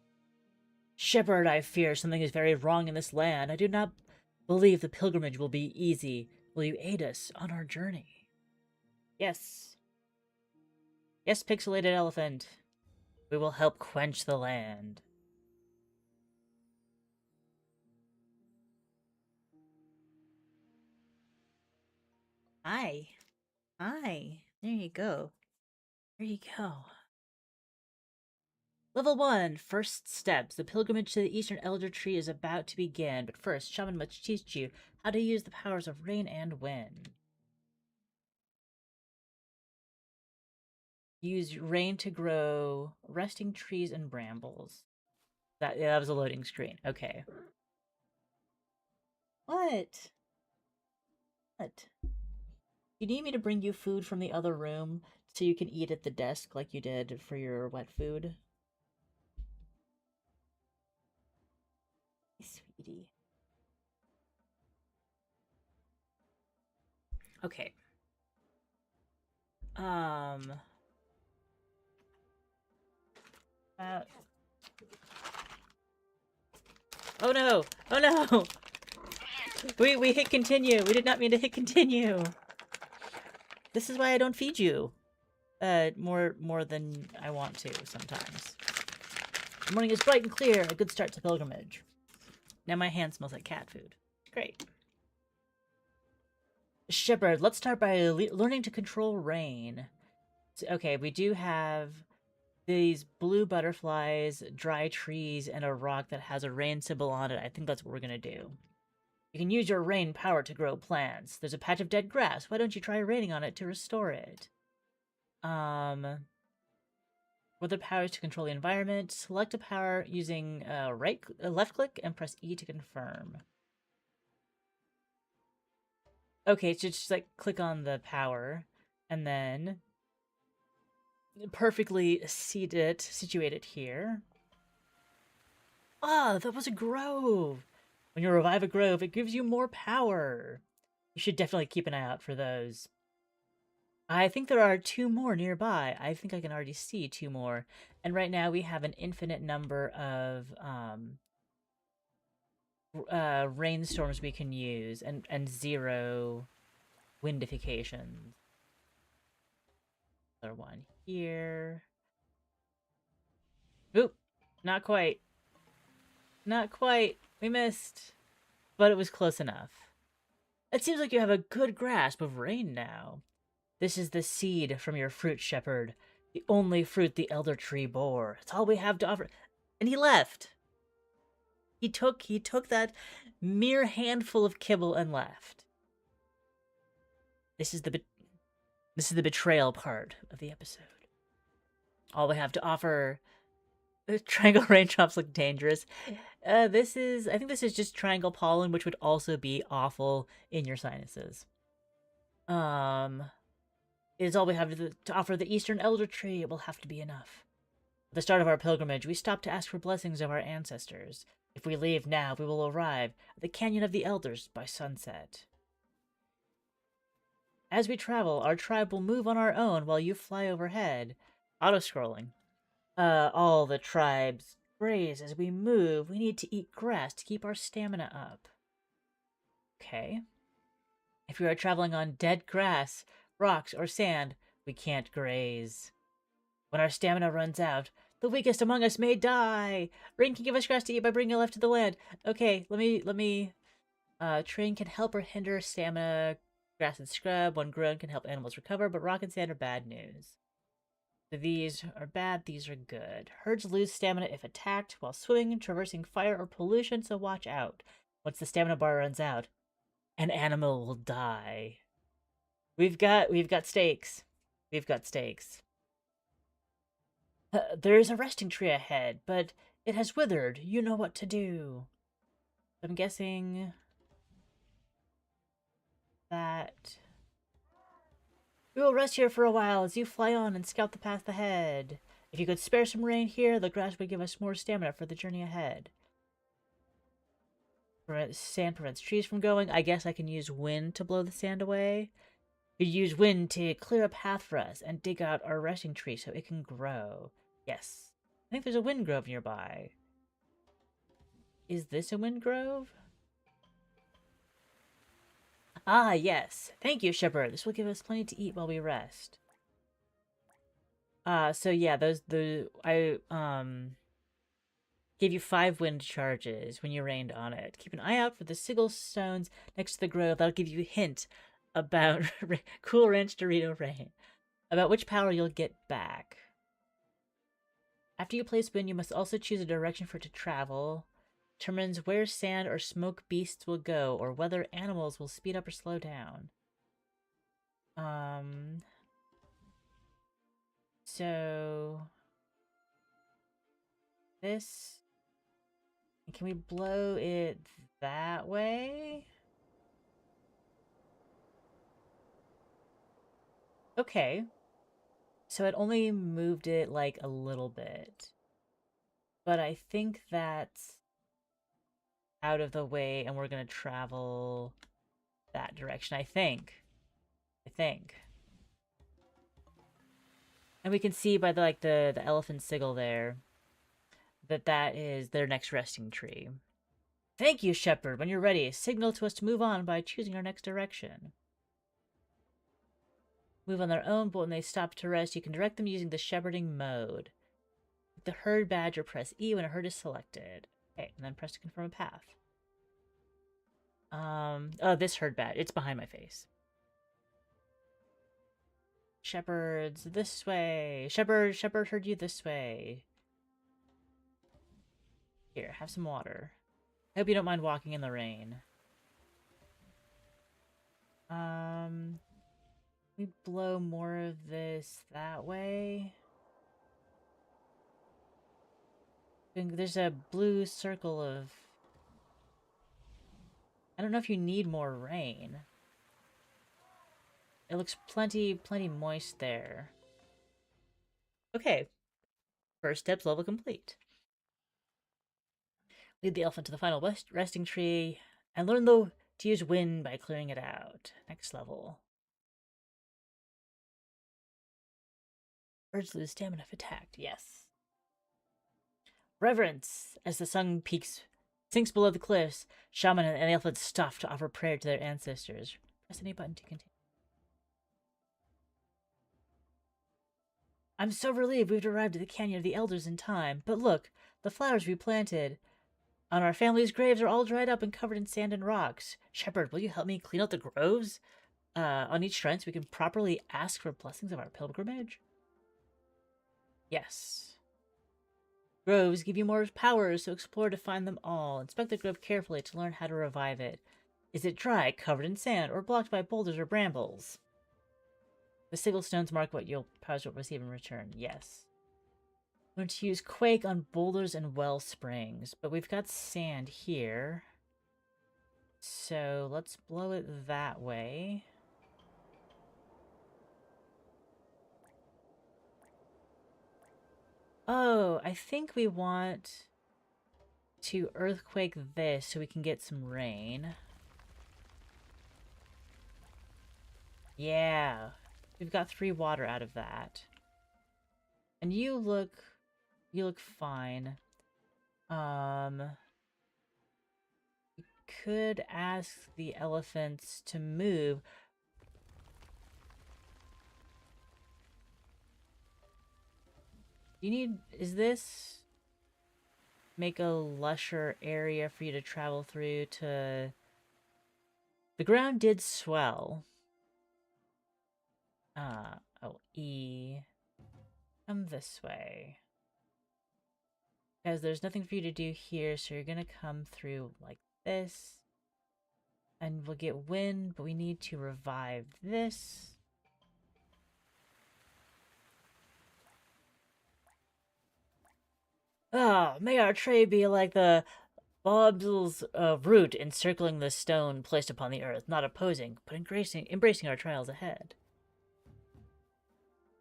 Shepherd, I fear something is very wrong in this land. I do not believe the pilgrimage will be easy. Will you aid us on our journey? Yes. Yes, pixelated elephant. We will help quench the land. Hi. Hi. There you go. There you go. Level 1, first steps. The pilgrimage to the Eastern Elder Tree is about to begin, but first, Shaman must teach you how to use the powers of rain and wind. Use rain to grow resting trees and brambles. That was a loading screen. Okay. What? What? You need me to bring you food from the other room so you can eat at the desk like you did for your wet food? Sweetie. Okay. Um. Uh, oh no! Oh no! We hit continue. We did not mean to hit continue. This is why I don't feed you. More than I want to sometimes. The morning is bright and clear. A good start to pilgrimage. Now my hand smells like cat food. Great. Shepherd, let's start by learning to control rain. So, okay, we do have these blue butterflies, dry trees, and a rock that has a rain symbol on it. I think that's what we're gonna do. You can use your rain power to grow plants. There's a patch of dead grass. Why don't you try raining on it to restore it? With the powers to control the environment, select a power using left click and press E to confirm. Okay, so just like click on the power and then perfectly situate it here. Ah, that was a grove. When you revive a grove, it gives you more power. You should definitely keep an eye out for those. I think there are 2 more nearby. I think I can already see 2 more. And right now we have an infinite number of rainstorms we can use and 0 windifications. Another one here. Oop, not quite. Not quite. We missed. But it was close enough. It seems like you have a good grasp of rain now. This is the seed from your fruit, shepherd. The only fruit the elder tree bore. It's all we have to offer. And he left. He took that mere handful of kibble and left. This is the betrayal part of the episode. All we have to offer. Triangle raindrops look dangerous. I think this is just triangle pollen, which would also be awful in your sinuses. It is all we have to offer the Eastern Elder Tree. It will have to be enough. At the start of our pilgrimage, we stopped to ask for blessings of our ancestors. If we leave now, we will arrive at the Canyon of the Elders by sunset. As we travel, our tribe will move on our own while you fly overhead. Auto-scrolling. All the tribes graze as we move. We need to eat grass to keep our stamina up. Okay. If we are traveling on dead grass, rocks, or sand, we can't graze. When our stamina runs out, the weakest among us may die. Rain can give us grass to eat by bringing life to the land. Okay, let me. Train can help or hinder stamina. Grass and scrub, when grown, can help animals recover, but rock and sand are bad news. These are bad, these are good. Herds lose stamina if attacked while swimming, traversing fire or pollution, so watch out. Once the stamina bar runs out, an animal will die. We've got stakes. We've got stakes. There is a resting tree ahead, but it has withered. You know what to do. I'm guessing that we will rest here for a while as you fly on and scout the path ahead. If you could spare some rain here, the grass would give us more stamina for the journey ahead. Sand prevents trees from going. I guess I can use wind to blow the sand away. You use wind to clear a path for us and dig out our resting tree so it can grow. Yes. I think there's a wind grove nearby. Is this a wind grove? Ah, yes. Thank you, shepherd. This will give us plenty to eat while we rest. So yeah, I gave you 5 wind charges when you rained on it. Keep an eye out for the sigil stones next to the grove. That'll give you a hint about Cool Ranch Dorito Rain. About which power you'll get back. After you play spin, you must also choose a direction for it to travel. Determines where sand or smoke beasts will go, or whether animals will speed up or slow down. So this, can we blow it that way? Okay. So it only moved it like a little bit. But I think that's out of the way and we're gonna travel that direction, I think. And we can see by the elephant sigil there that that is their next resting tree. Thank you, Shepherd. When you're ready, signal to us to move on by choosing our next direction. Move on their own, but when they stop to rest, you can direct them using the shepherding mode. With the herd badge, or press E when a herd is selected. Okay, and then press to confirm a path. Oh, this herd badge. It's behind my face. Shepherds, this way. Shepherd, herd you this way. Here, have some water. I hope you don't mind walking in the rain. We blow more of this that way. There's a blue circle of... I don't know if you need more rain. It looks plenty moist there. Okay. First steps level complete. Lead the elephant to the final resting tree, and learn to use wind by clearing it out. Next level. Birds lose stamina if attacked. Yes. Reverence. As the sun sinks below the cliffs, shaman and the elephant stop to offer prayer to their ancestors. Press any button to continue. I'm so relieved we've arrived at the Canyon of the Elders in time. But look, the flowers we planted on our family's graves are all dried up and covered in sand and rocks. Shepherd, will you help me clean out the groves on each shrine so we can properly ask for blessings of our pilgrimage? Yes. Groves give you more powers, so explore to find them all. Inspect the grove carefully to learn how to revive it. Is it dry, covered in sand, or blocked by boulders or brambles? The sigil stones mark what your powers will receive in return. Yes. I'm going to use Quake on boulders and well springs, but we've got sand here. So let's blow it that way. Oh, I think we want to earthquake this so we can get some rain. Yeah. We've got 3 water out of that. And you look fine. We could ask the elephants to move. Is this make a lusher area for you to travel through to... The ground did swell. Oh, E. Come this way. Because there's nothing for you to do here, so you're gonna come through like this. And we'll get wind, but we need to revive this. Oh, may our tray be like the Bob's root encircling the stone placed upon the earth, not opposing, but embracing our trials ahead.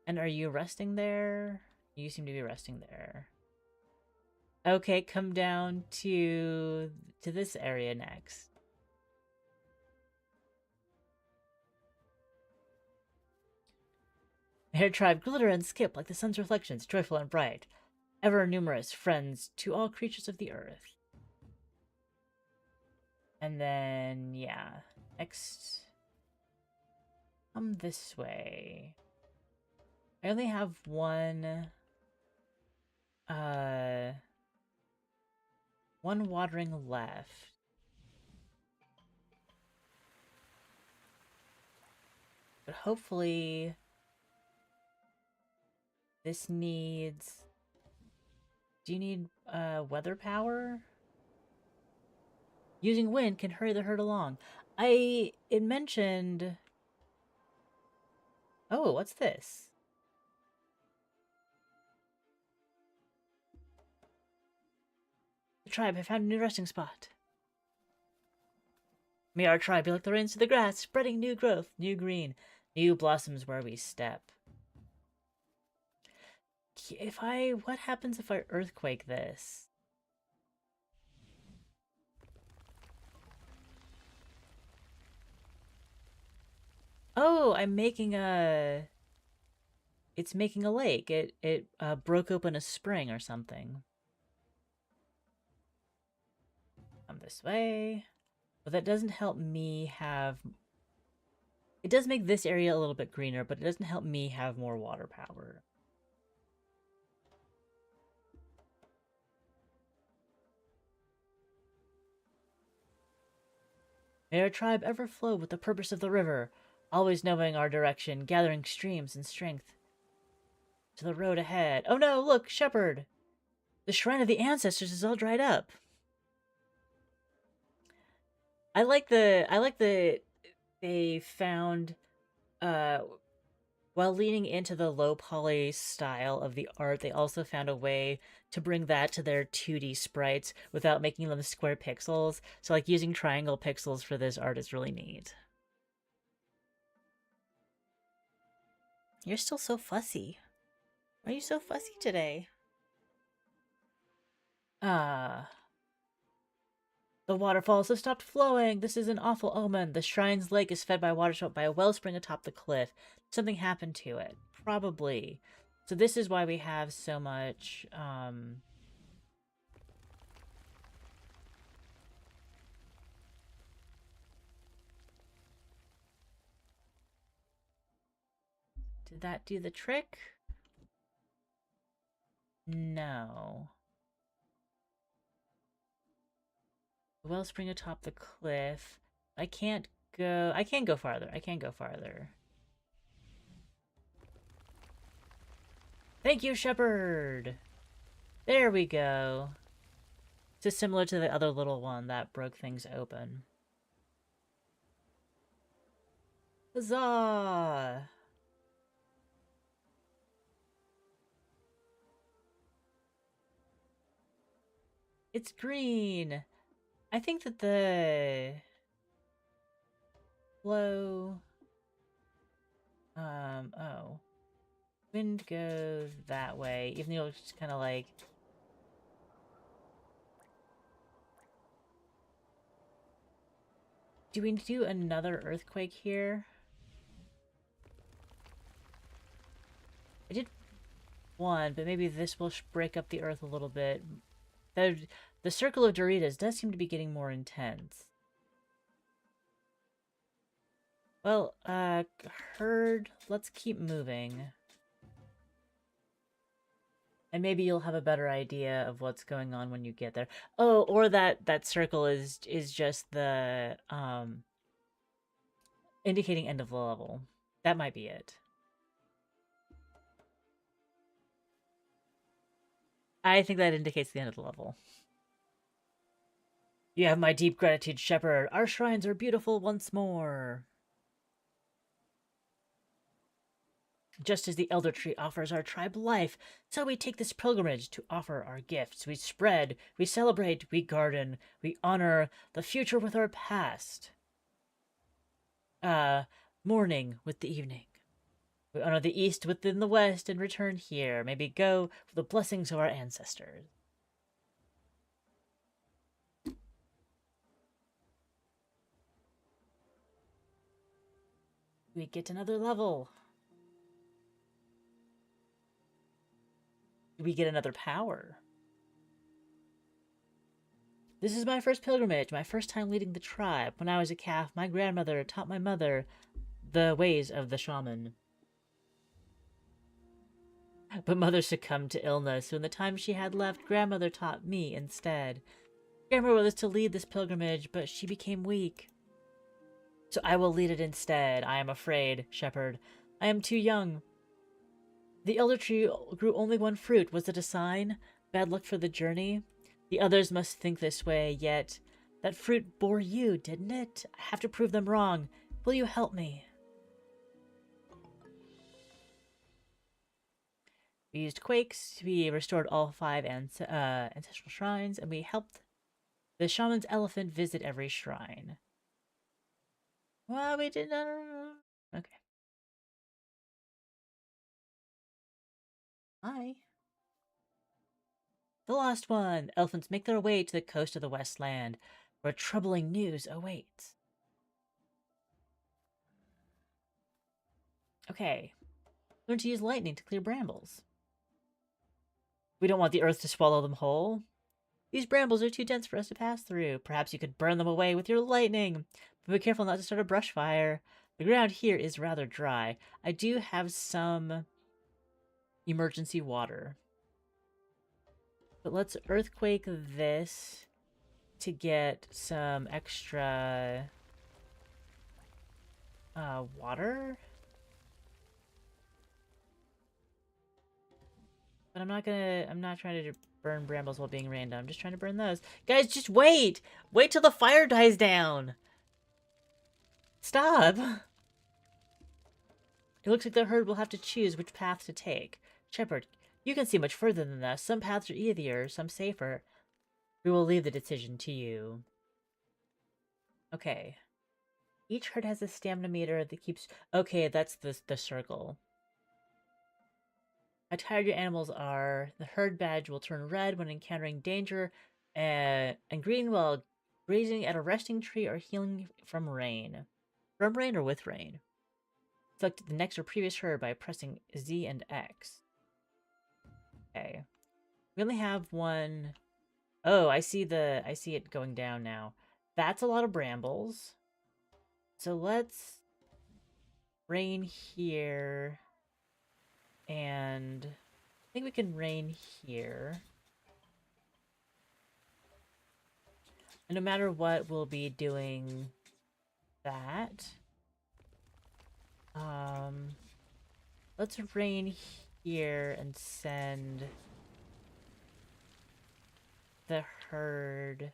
And are you resting there? You seem to be resting there. Okay, come down to this area next. May our tribe glitter and skip like the sun's reflections, joyful and bright, ever numerous friends to all creatures of the earth. And then, yeah, next, come this way. I only have one watering left. But hopefully this needs... Do you need weather power? Using wind can hurry the herd along. It mentioned... Oh, what's this? The tribe have found a new resting spot. May our tribe be like the rains to the grass, spreading new growth, new green, new blossoms where we step. What happens if I earthquake this? Oh, I'm making a... It's making a lake. It broke open a spring or something. Come this way. But that doesn't help me have... It does make this area a little bit greener, but it doesn't help me have more water power. May our tribe ever flow with the purpose of the river, always knowing our direction, gathering streams and strength to the road ahead. Oh no, look, shepherd! The shrine of the ancestors is all dried up. I like the they found while leaning into the low poly style of the art, they also found a way to bring that to their 2D sprites without making them square pixels. So like using triangle pixels for this art is really neat. You're still so fussy. Why are you so fussy today? The waterfalls have stopped flowing. This is an awful omen. The shrine's lake is fed by water by a wellspring atop the cliff. Something happened to it. Probably. So this is why we have so much, Did that do the trick? No. The wellspring atop the cliff. I can't go... I can go farther. I can go farther. Thank you, shepherd! There we go. Just similar to the other little one that broke things open. Huzzah! It's green! I think that the flow... oh. Wind goes that way, even though it's just kind of like... Do we do another earthquake here? I did one, but maybe this will break up the earth a little bit. The circle of Doritos does seem to be getting more intense. Well, herd, let's keep moving. And maybe you'll have a better idea of what's going on when you get there. Oh, or that circle is just the indicating end of the level. That might be it. I think that indicates the end of the level. You have my deep gratitude, shepherd. Our shrines are beautiful once more. Just as the elder tree offers our tribe life, so we take this pilgrimage to offer our gifts. We spread, we celebrate, we garden, we honor the future with our past. Morning with the evening. We honor the east within the west and return here. Maybe go for the blessings of our ancestors. We get another level. We get another power. This is my first pilgrimage, my first time leading the tribe. When I was a calf, my grandmother taught my mother the ways of the shaman. But mother succumbed to illness, so in the time she had left, grandmother taught me instead. Grandmother was to lead this pilgrimage, but she became weak. So I will lead it instead. I am afraid, shepherd. I am too young. The elder tree grew only one fruit. Was it a sign? Bad luck for the journey? The others must think this way, yet that fruit bore you, didn't it? I have to prove them wrong. Will you help me? We used quakes. We restored all 5 ancestral shrines, and we helped the shaman's elephant visit every shrine. Well, we did not. Okay. Hi. The lost one! Elephants make their way to the coast of the Westland, where troubling news awaits. Okay. Learn to use lightning to clear brambles. We don't want the earth to swallow them whole. These brambles are too dense for us to pass through. Perhaps you could burn them away with your lightning. But be careful not to start a brush fire. The ground here is rather dry. I do have some emergency water. But let's earthquake this to get some extra water. But I'm not trying to burn brambles while being random. I'm just trying to burn those. Guys, just wait! Wait till the fire dies down! Stop! It looks like the herd will have to choose which path to take. Shepherd, you can see much further than us. Some paths are easier, some safer. We will leave the decision to you. Okay. Each herd has a stamina meter that keeps... Okay, that's the circle. How tired your animals are. The herd badge will turn red when encountering danger, and green while grazing at a resting tree or healing from rain. From rain or with rain. Select the next or previous herd by pressing Z and X. Okay. We only have one... Oh, I see it going down now. That's a lot of brambles. So let's rain here. And I think we can rain here. And no matter what, we'll be doing that. Let's rain here and send the herd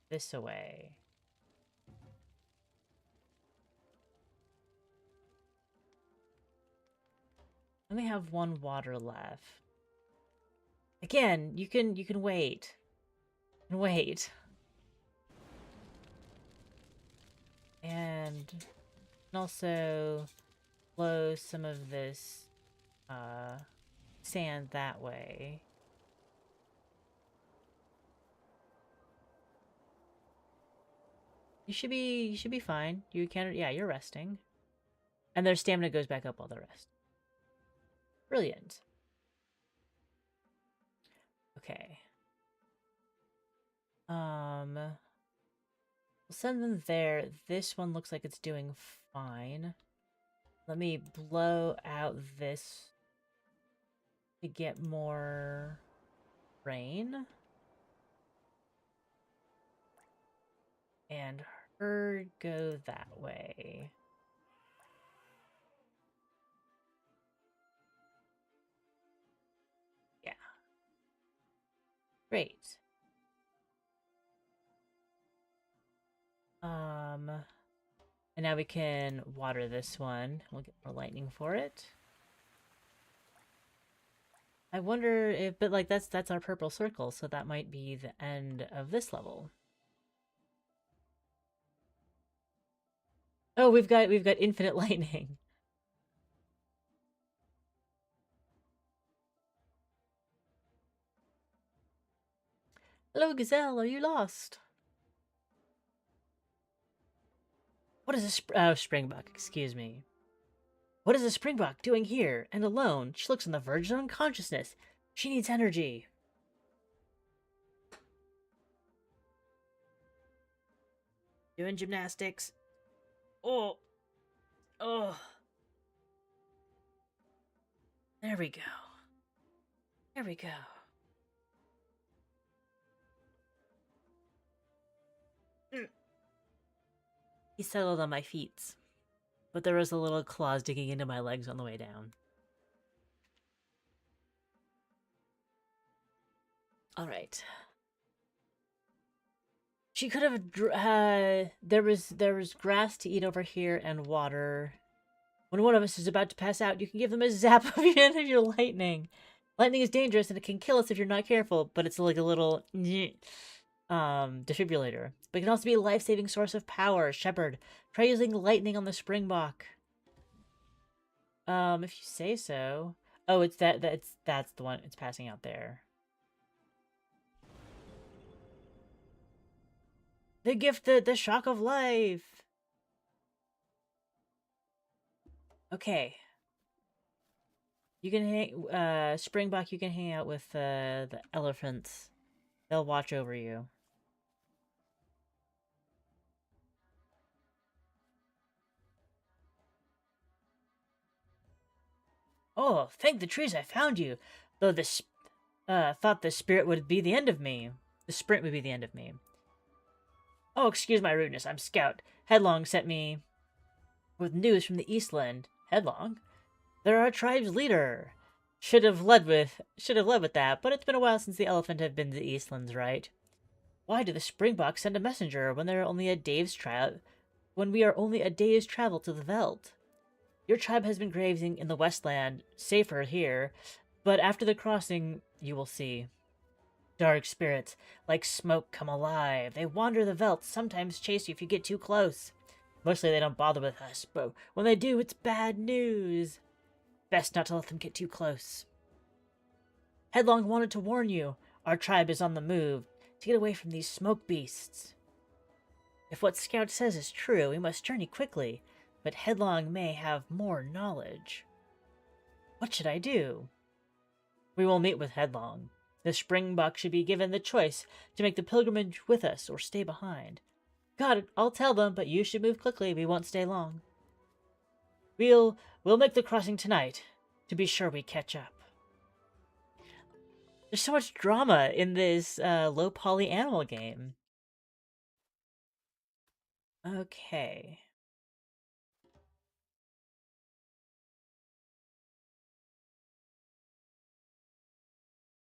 this away. I only have one water left. Again, you can wait. And wait. And also flow some of this sand that way. You should be fine. You can, yeah, you're resting. And their stamina goes back up while they rest. Brilliant. Okay. We'll send them there. This one looks like it's doing fine. Let me blow out this to get more rain. And herd go that way. Yeah. Great. And now we can water this one. We'll get more lightning for it. I wonder if, but like that's our purple circle, so that might be the end of this level. Oh, we've got infinite lightning. Hello, Gazelle. Are you lost? What is a Springbok? Excuse me. What is a Springbok doing here and alone? She looks on the verge of unconsciousness. She needs energy. Doing gymnastics. Oh. Oh. There we go. There we go. He settled on my feet, but there was a little claws digging into my legs on the way down. All right. She could have. There was grass to eat over here and water. When one of us is about to pass out, you can give them a zap of your lightning. Lightning is dangerous and it can kill us if you're not careful, but it's like a little defibrillator. But it can also be a life-saving source of power. Shepherd, try using lightning on the Springbok. If you say so. Oh, it's that's the one. It's passing out there. The gift, the shock of life. Okay. You can hang, Springbok, you can hang out with, the elephants. They'll watch over you. Oh, thank the trees I found you. Though thought the spirit would be the end of me. The sprint would be the end of me. Oh, excuse my rudeness. I'm Scout. Headlong sent me with news from the Eastland. Headlong? They're our tribe's leader. Should have led with that, but it's been a while since the elephant have been to the Eastlands, right? Why do the Springboks send a messenger when they're only a day's travel? When we are only a day's travel to the Veldt? Your tribe has been grazing in the Westland, safer here, but after the crossing, you will see. Dark spirits, like smoke, come alive. They wander the veldt, sometimes chase you if you get too close. Mostly they don't bother with us, but when they do, it's bad news. Best not to let them get too close. Headlong wanted to warn you. Our tribe is on the move to get away from these smoke beasts. If what Scout says is true, we must journey quickly, but Headlong may have more knowledge. What should I do? We will meet with Headlong. The Springbok should be given the choice to make the pilgrimage with us or stay behind. Got it, I'll tell them, but you should move quickly, we won't stay long. We'll make the crossing tonight, to be sure we catch up. There's so much drama in this low poly animal game. Okay.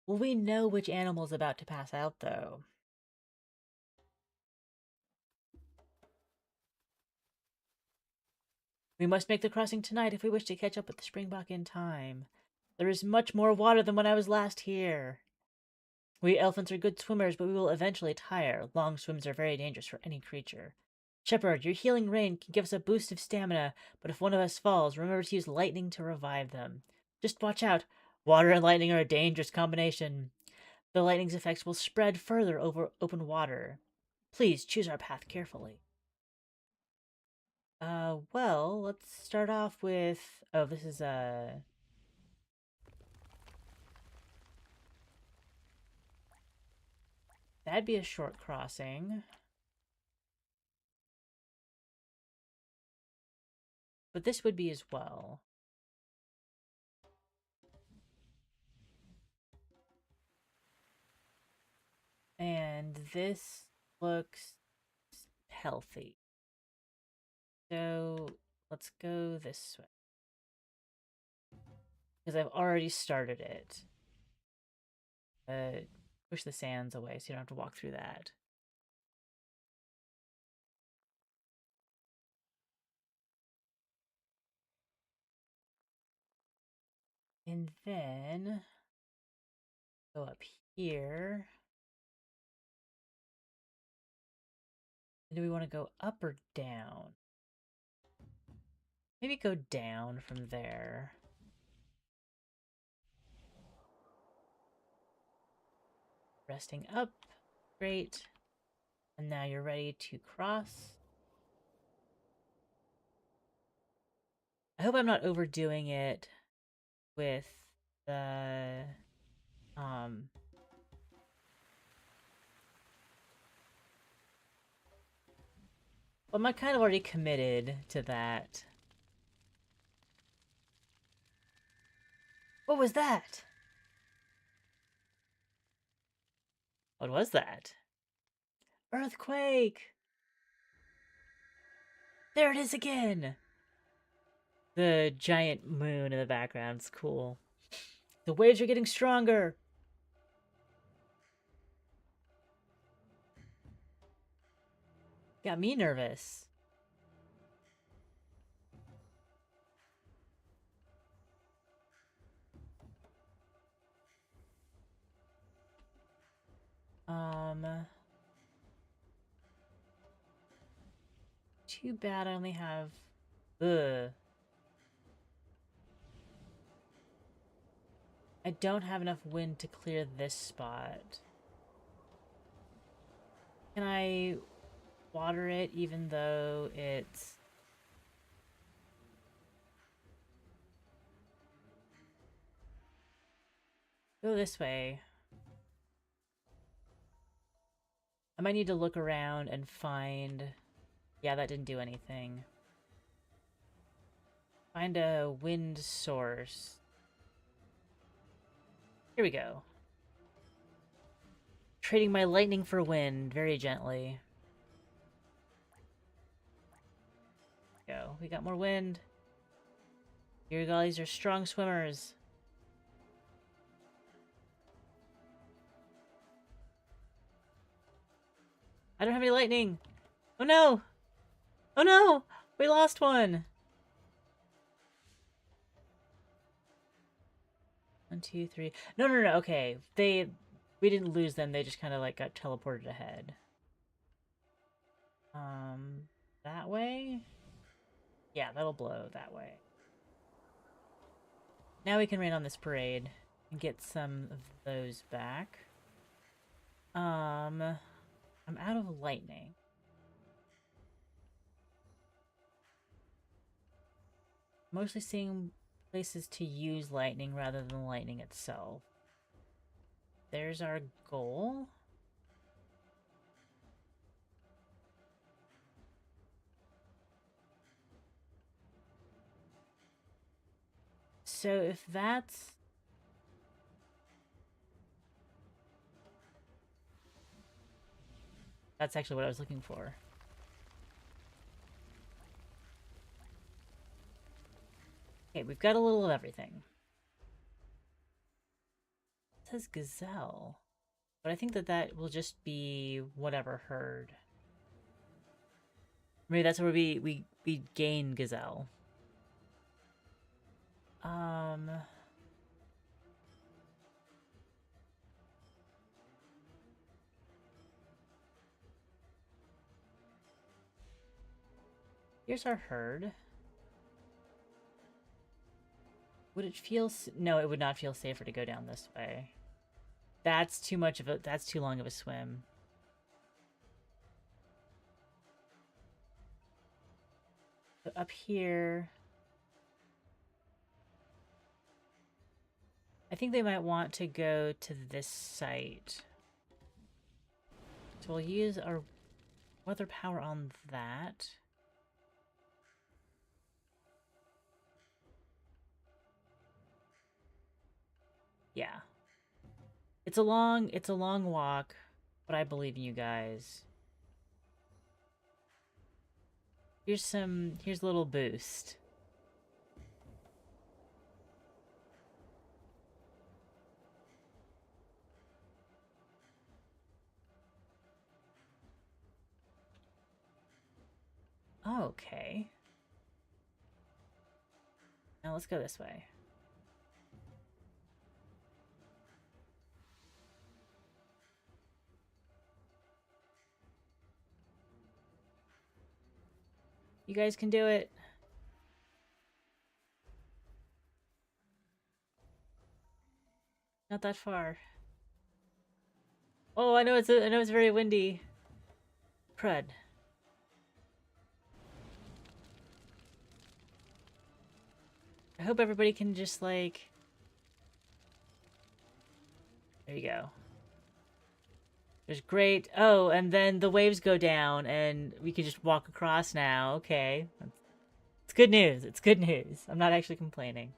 Will we know which animal's about to pass out, though? We must make the crossing tonight if we wish to catch up with the Springbok in time. There is much more water than when I was last here. We elephants are good swimmers, but we will eventually tire. Long swims are very dangerous for any creature. Shepherd, your healing rain can give us a boost of stamina, but if one of us falls, remember to use lightning to revive them. Just watch out. Water and lightning are a dangerous combination. The lightning's effects will spread further over open water. Please choose our path carefully. Well, let's start off with... Oh, this is, that'd be a short crossing. But this would be as well. And this looks healthy. So let's go this way. Because I've already started it. Push the sands away so you don't have to walk through that. And then go up here. Do we want to go up or down? Maybe go down from there. Resting up. Great. And now you're ready to cross. I hope I'm not overdoing it with the well, I'm kind of already committed to that. What was that? What was that? Earthquake! There it is again! The giant moon in the background's cool. The waves are getting stronger! Got me nervous. Too bad I only have... Ugh. I don't have enough wind to clear this spot. Can I water it even though it's... Go this way. I might need to look around and find... Yeah, that didn't do anything. Find a wind source. Here we go. Trading my lightning for wind, very gently. Go. We got more wind. Your gullies are strong swimmers. I don't have any lightning. Oh no! Oh no! We lost one! 1, 2, 3. No, no, no, okay. We didn't lose them, they just kind of like got teleported ahead. That way? Yeah, that'll blow that way. Now we can rain on this parade and get some of those back. I'm out of lightning. Mostly seeing places to use lightning rather than lightning itself. There's our goal. So if that's... That's actually what I was looking for. Okay, we've got a little of everything. It says gazelle. But I think that that will just be whatever herd. Maybe that's where we gain gazelle. Here's our herd. Would it feel... No, it would not feel safer to go down this way. That's too much of a... That's too long of a swim. But up here... I think they might want to go to this site. So we'll use our weather power on that. Yeah. It's a long walk, but I believe in you guys. Here's a little boost. Okay. Now let's go this way. You guys can do it. Not that far. Oh, I know it's very windy. Crud. I hope everybody can just like... There you go. There's great... Oh, and then the waves go down and we can just walk across now. Okay. It's good news. It's good news. I'm not actually complaining.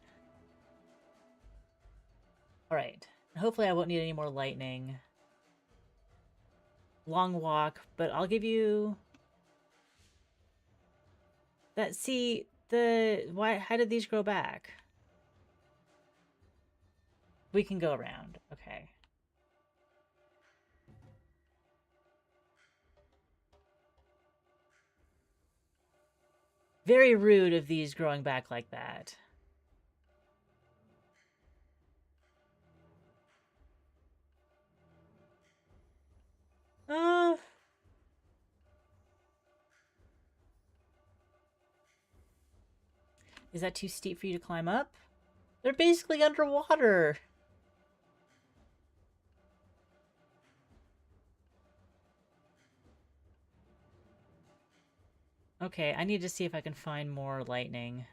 Alright. Hopefully I won't need any more lightning. Long walk, but I'll give you... That, see, the, why, how did these grow back? We can go around. Okay. Very rude of these growing back like that. Uh, is that too steep for you to climb up? They're basically underwater. Okay, I need to see if I can find more lightning.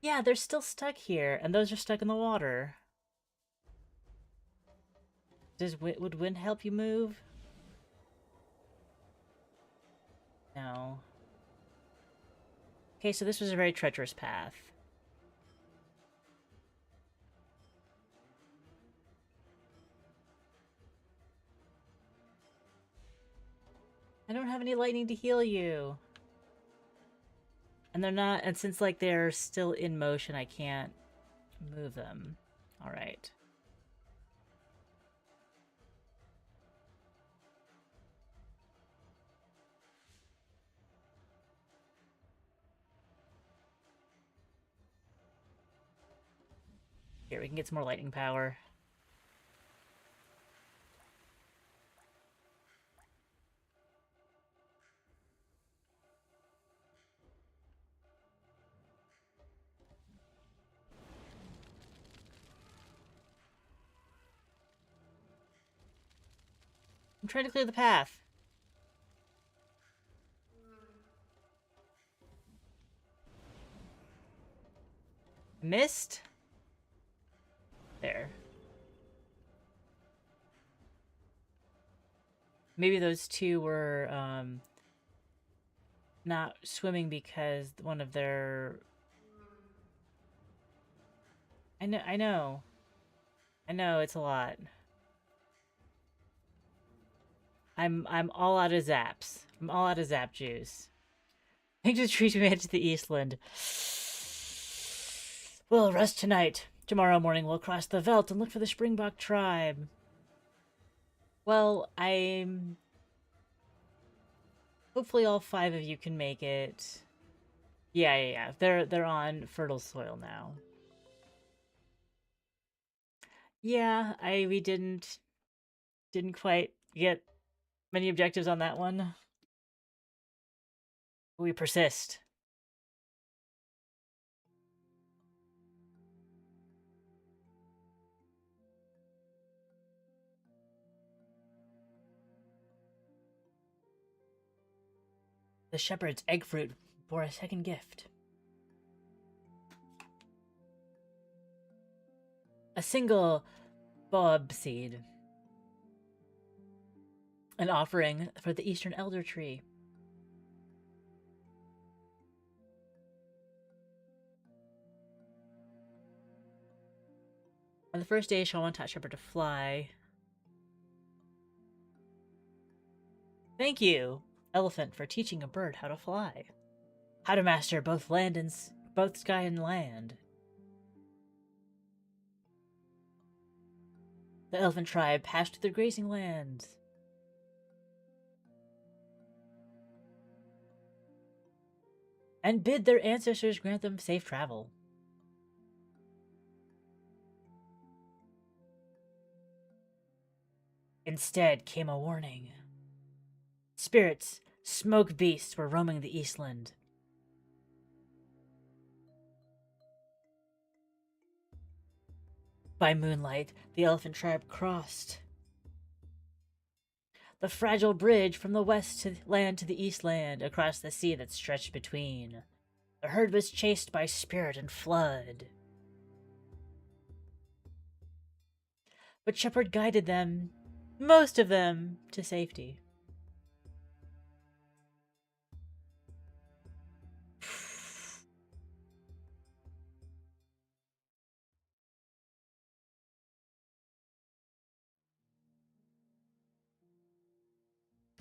Yeah, they're still stuck here, and those are stuck in the water. Would wind help you move? No. Okay, so this was a very treacherous path. I don't have any lightning to heal you. And they're not, and since like they're still in motion, I can't move them. All right. Here, we can get some more lightning power. I'm trying to clear the path. Missed? There. Maybe those two were not swimming because one of their... I know. I know, it's a lot. I'm all out of zaps. I'm all out of zap juice. Thanks to the trees we made it to the Eastland. We'll rest tonight. Tomorrow morning we'll cross the veldt and look for the Springbok tribe. Well, I'm... Hopefully all 5 of you can make it. Yeah. They're on fertile soil now. Yeah, we didn't quite get many objectives on that one. We persist. The shepherd's egg fruit bore a second gift. A single boab seed. An offering for the Eastern Elder Tree. On the first day, Shaman taught Shepherd to fly. Thank you, Elephant, for teaching a bird how to fly. How to master both sky and land. The elephant tribe passed through the grazing lands. And bid their ancestors grant them safe travel. Instead came a warning. Spirits, smoke beasts were roaming the Eastland. By moonlight, the elephant tribe crossed the fragile bridge from the west land to the Eastland across the sea that stretched between. The herd was chased by spirit and flood. But Shepherd guided them, most of them, to safety.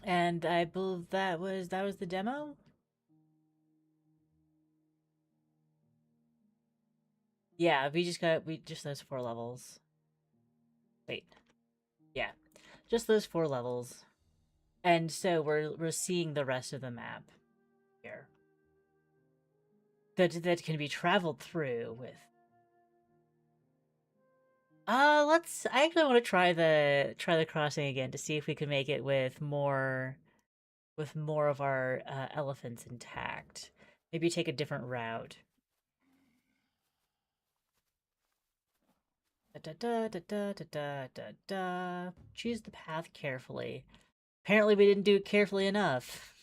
And I believe that was the demo. Yeah, we just those 4 levels. Wait, yeah, just those 4 levels. And so we're seeing the rest of the map here that can be traveled through with. Let's. I actually want to try the crossing again to see if we can make it with more of our elephants intact. Maybe take a different route. Da da da da da da da da. Choose the path carefully. Apparently, we didn't do it carefully enough.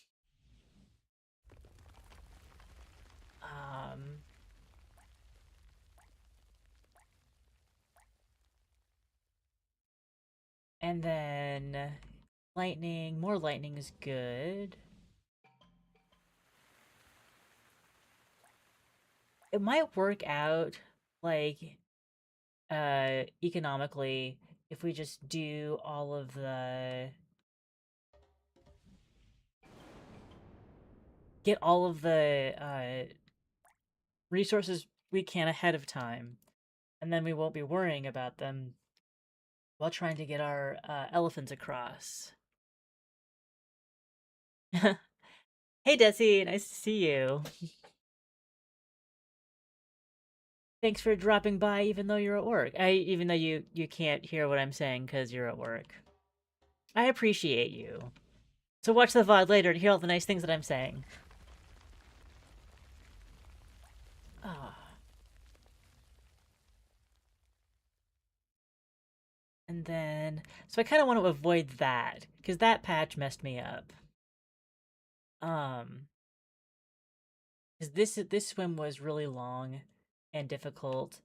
Um, and then lightning. More lightning is good. It might work out like economically if we just do all of the get all of the resources we can ahead of time, and then we won't be worrying about them while trying to get our elephants across. Hey Desi, nice to see you. Thanks for dropping by even though you're at work. Even though you can't hear what I'm saying because you're at work. I appreciate you. So watch the VOD later and hear all the nice things that I'm saying. Ah. And then, so I kind of want to avoid that because that patch messed me up. Um, because this swim was really long and difficult.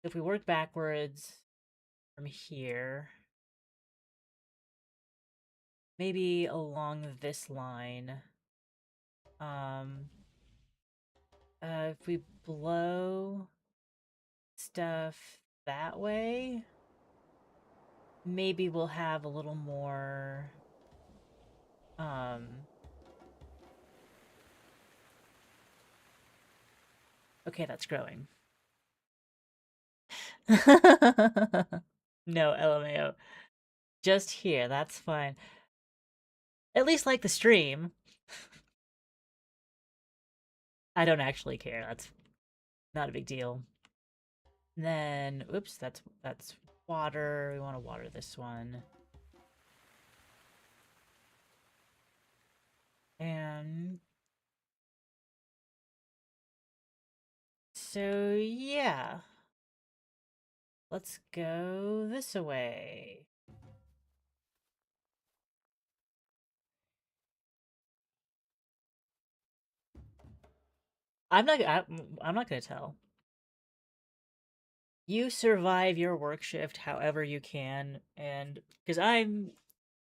If we work backwards from here, maybe along this line, um, if we blow stuff that way, maybe we'll have a little more, um, okay, that's growing. No, LMAO. Just here, that's fine. At least like the stream. I don't actually care. That's not a big deal. And then, oops, that's water. We want to water this one. And so yeah, let's go this way. I'm not gonna tell. You survive your work shift however you can, and because I'm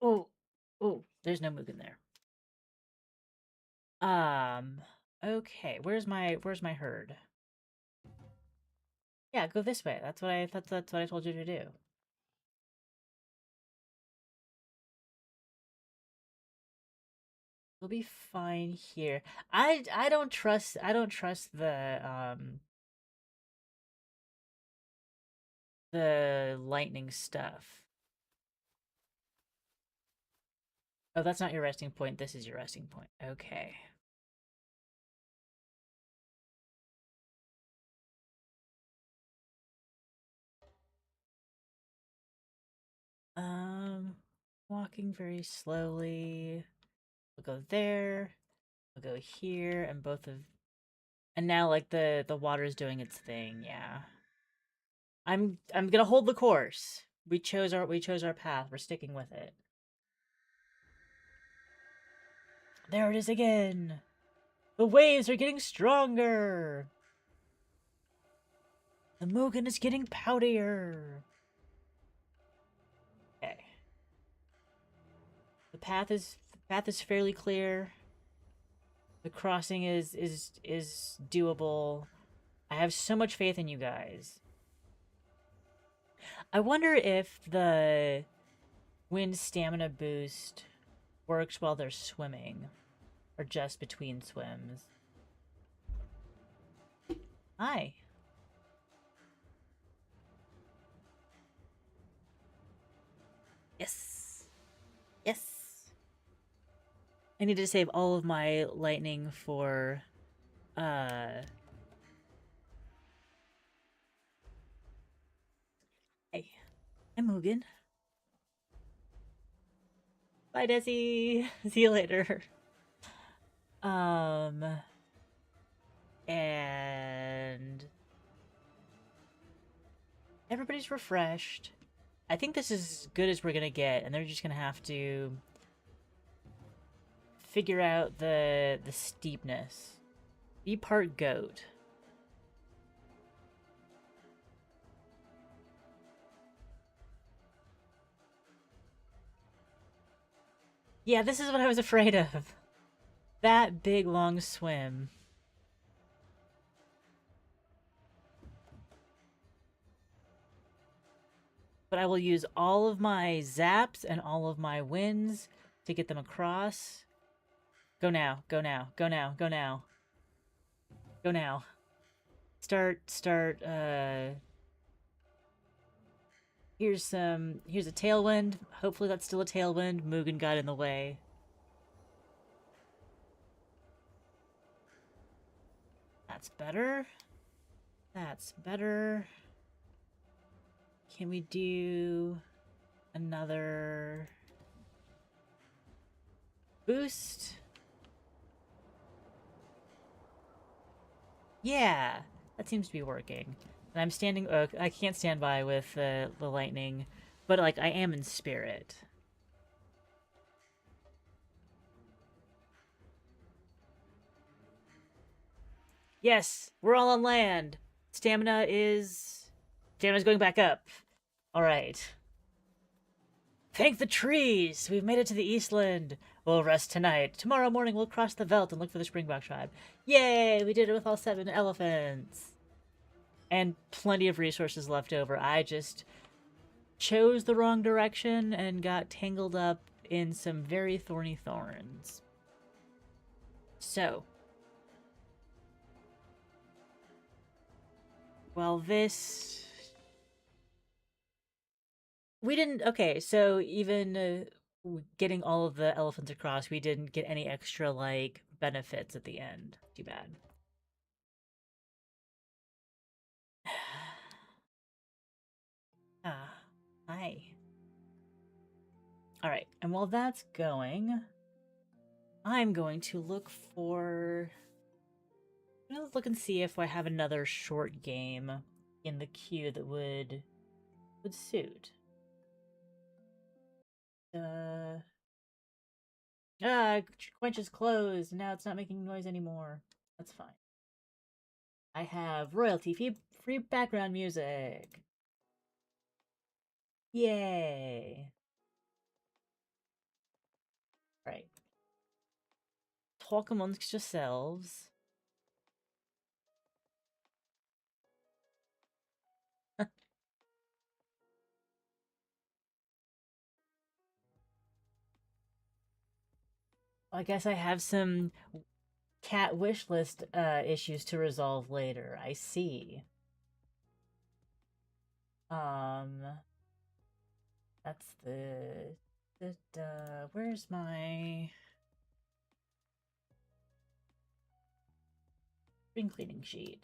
oh oh, there's no Moog in there. Okay, where's my herd? Yeah, go this way. That's what I told you to do. We'll be fine here. I don't trust the lightning stuff. Oh, that's not your resting point. This is your resting point. Okay. Um, walking very slowly. We'll go there. We'll go here, and both of and now like the water is doing its thing. Yeah. I'm gonna hold the course. We chose our path. We're sticking with it. There it is again. The waves are getting stronger. The Mugen is getting poutier. Okay. The path is fairly clear. The crossing is doable. I have so much faith in you guys. I wonder if the wind stamina boost works while they're swimming, or just between swims. Hi. Yes. Yes. I need to save all of my lightning for, Hey. I'm Mugen. Bye, Desi. See you later. Um, and everybody's refreshed. I think this is as good as we're gonna get, and they're just gonna have to figure out the steepness. Be part goat. Yeah, this is what I was afraid of. That big long swim. But I will use all of my zaps and all of my winds to get them across. Go now, go now, go now, go now. Go now. Start, here's a tailwind. Hopefully that's still a tailwind. Mugen got in the way. That's better. That's better. Can we do another boost? Yeah, that seems to be working. And I'm standing. I can't stand by with the lightning, but like I am in spirit. Yes, we're all on land. Stamina's going back up. All right. Thank the trees! We've made it to the Eastland. We'll rest tonight. Tomorrow morning we'll cross the veldt and look for the Springbok tribe. Yay! We did it with all 7 elephants. And plenty of resources left over. I just chose the wrong direction and got tangled up in some very thorny thorns. So. Well, this... We didn't... Okay, so even getting all of the elephants across, we didn't get any extra, like, benefits at the end. Too bad. Ah, hi. Alright, and while that's going, I'm going to look for... I'm gonna look and see if I have another short game in the queue that would suit. Quench is closed. Now it's not making noise anymore. That's fine. I have royalty free background music. Yay. Right. Talk amongst yourselves. I guess I have some cat wish list issues to resolve later. I see. Um, that's where's my spring cleaning sheet?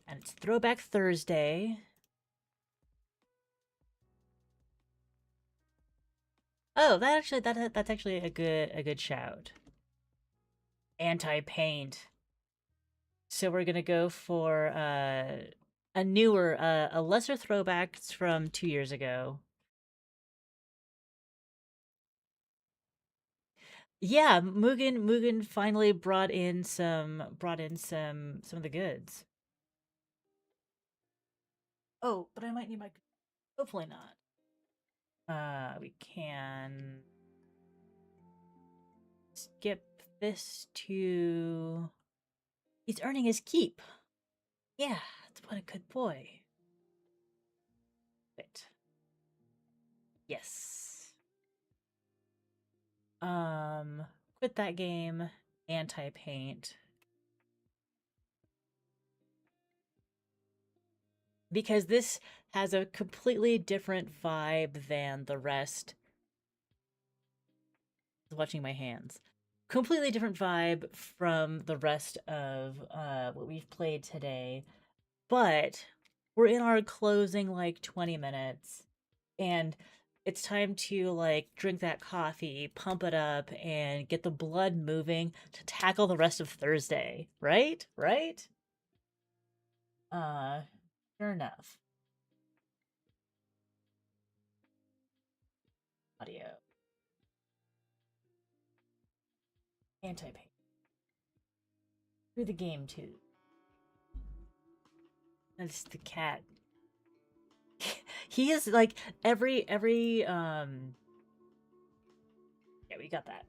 And it's Throwback Thursday. Oh, that's actually a good shout. Anti-paint. So we're gonna go for a newer, a lesser throwback from 2 years ago. Yeah, Mugen finally brought in some some of the goods. Oh, but I might need my hopefully not. We can skip this to he's earning his keep. Yeah, that's what a good boy. Wait. Yes. Quit that game. Anti-paint. Because this has a completely different vibe than the rest. Watching my hands. Completely different vibe from the rest of what we've played today. But we're in our closing like 20 minutes. And it's time to like drink that coffee, pump it up, and get the blood moving to tackle the rest of Thursday. Right? Right? Uh, sure enough. Audio. Anti-paint. Through the game too. That's the cat. He is like every yeah, we got that.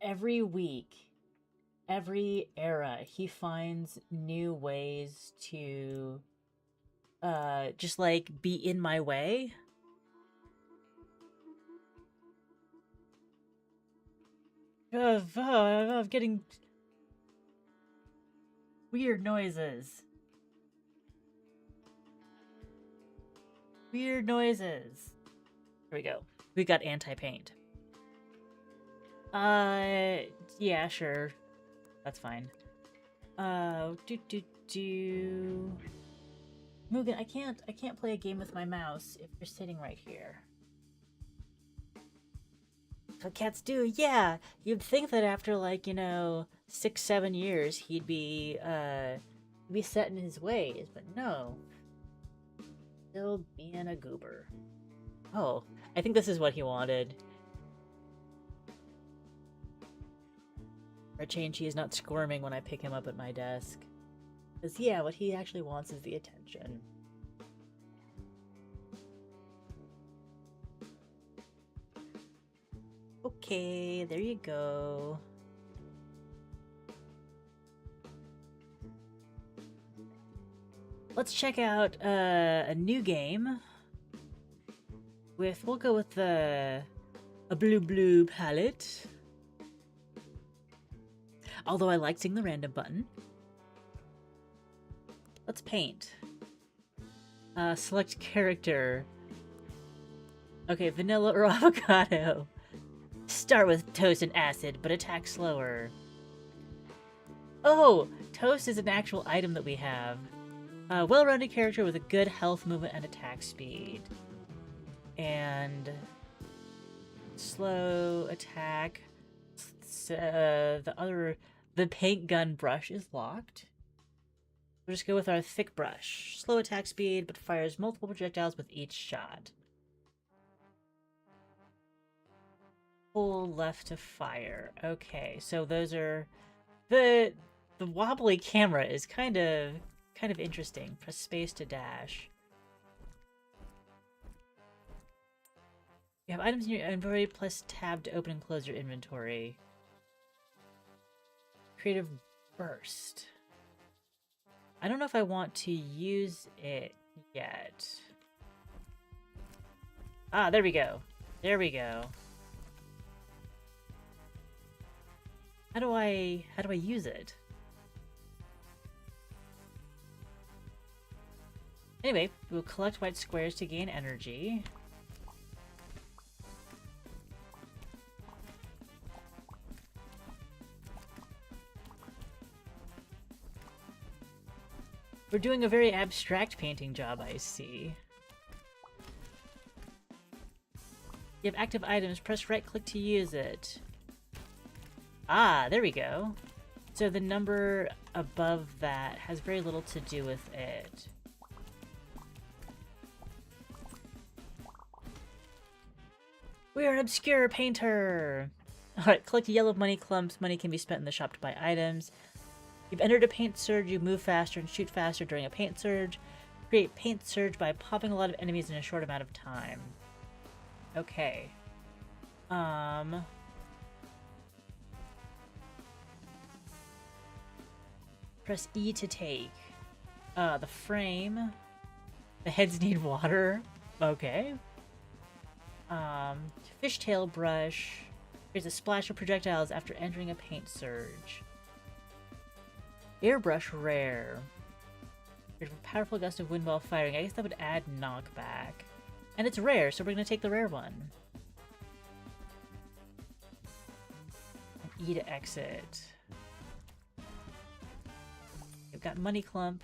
Every week, every era, he finds new ways to just like be in my way. I'm getting weird noises. Weird noises. Here we go. We got anti-paint. Yeah, sure. That's fine. Mugen, I can't play a game with my mouse if you're sitting right here. That's what cats do. Yeah, you'd think that after like 6-7 years he'd be set in his ways, but no, still being a goober. Oh, I think this is what he wanted. For a change, he is not squirming when I pick him up at my desk. Because yeah, what he actually wants is the attention. Okay, there you go. Let's check out a new game. We'll go with a blue palette. Although I like seeing the random button. Let's paint. Select character. Okay, vanilla or avocado. Start with toast and acid, but attack slower. Oh, toast is an actual item that we have. A well-rounded character with a good health, movement, and attack speed. And slow attack. The paint gun brush is locked. We'll just go with our thick brush. Slow attack speed, but fires multiple projectiles with each shot. Pull left to fire. Okay, so those are the wobbly camera is kind of interesting. Press space to dash. You have items in your inventory plus tab to open and close your inventory. Creative burst. I don't know if I want to use it yet. Ah, there we go. There we go. How do I use it? Anyway, we'll collect white squares to gain energy. We're doing a very abstract painting job, I see. You have active items. Press right-click to use it. Ah, there we go. So the number above that has very little to do with it. We are an obscure painter! Alright, collect yellow money clumps. Money can be spent in the shop to buy items. You've entered a paint surge. You move faster and shoot faster during a paint surge. Create paint surge by popping a lot of enemies in a short amount of time. Okay. Press E to take. The frame. The heads need water. Okay. Fishtail brush. There's a splash of projectiles after entering a paint surge. Airbrush rare. There's a powerful gust of wind while firing. I guess that would add knockback. And it's rare, so we're gonna take the rare one. And E to exit. We've got Money Clump.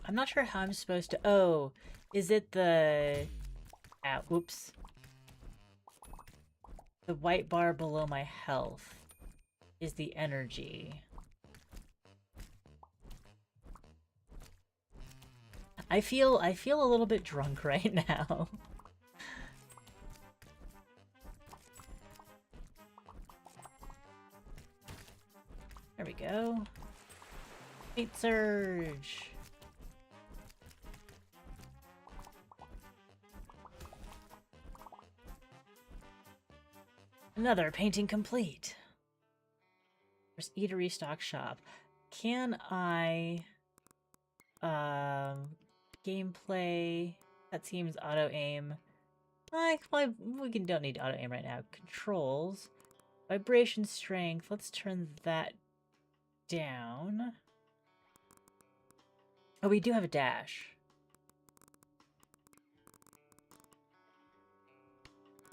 I'm not sure how I'm supposed to... Oh, is it the... Ah, whoops. The white bar below my health is the energy. I feel a little bit drunk right now. There we go. Paint surge. Another painting complete. There's eatery stock shop. Can I gameplay? That seems auto aim. We don't need auto aim right now. Controls. Vibration strength. Let's turn that down. Oh, we do have a dash.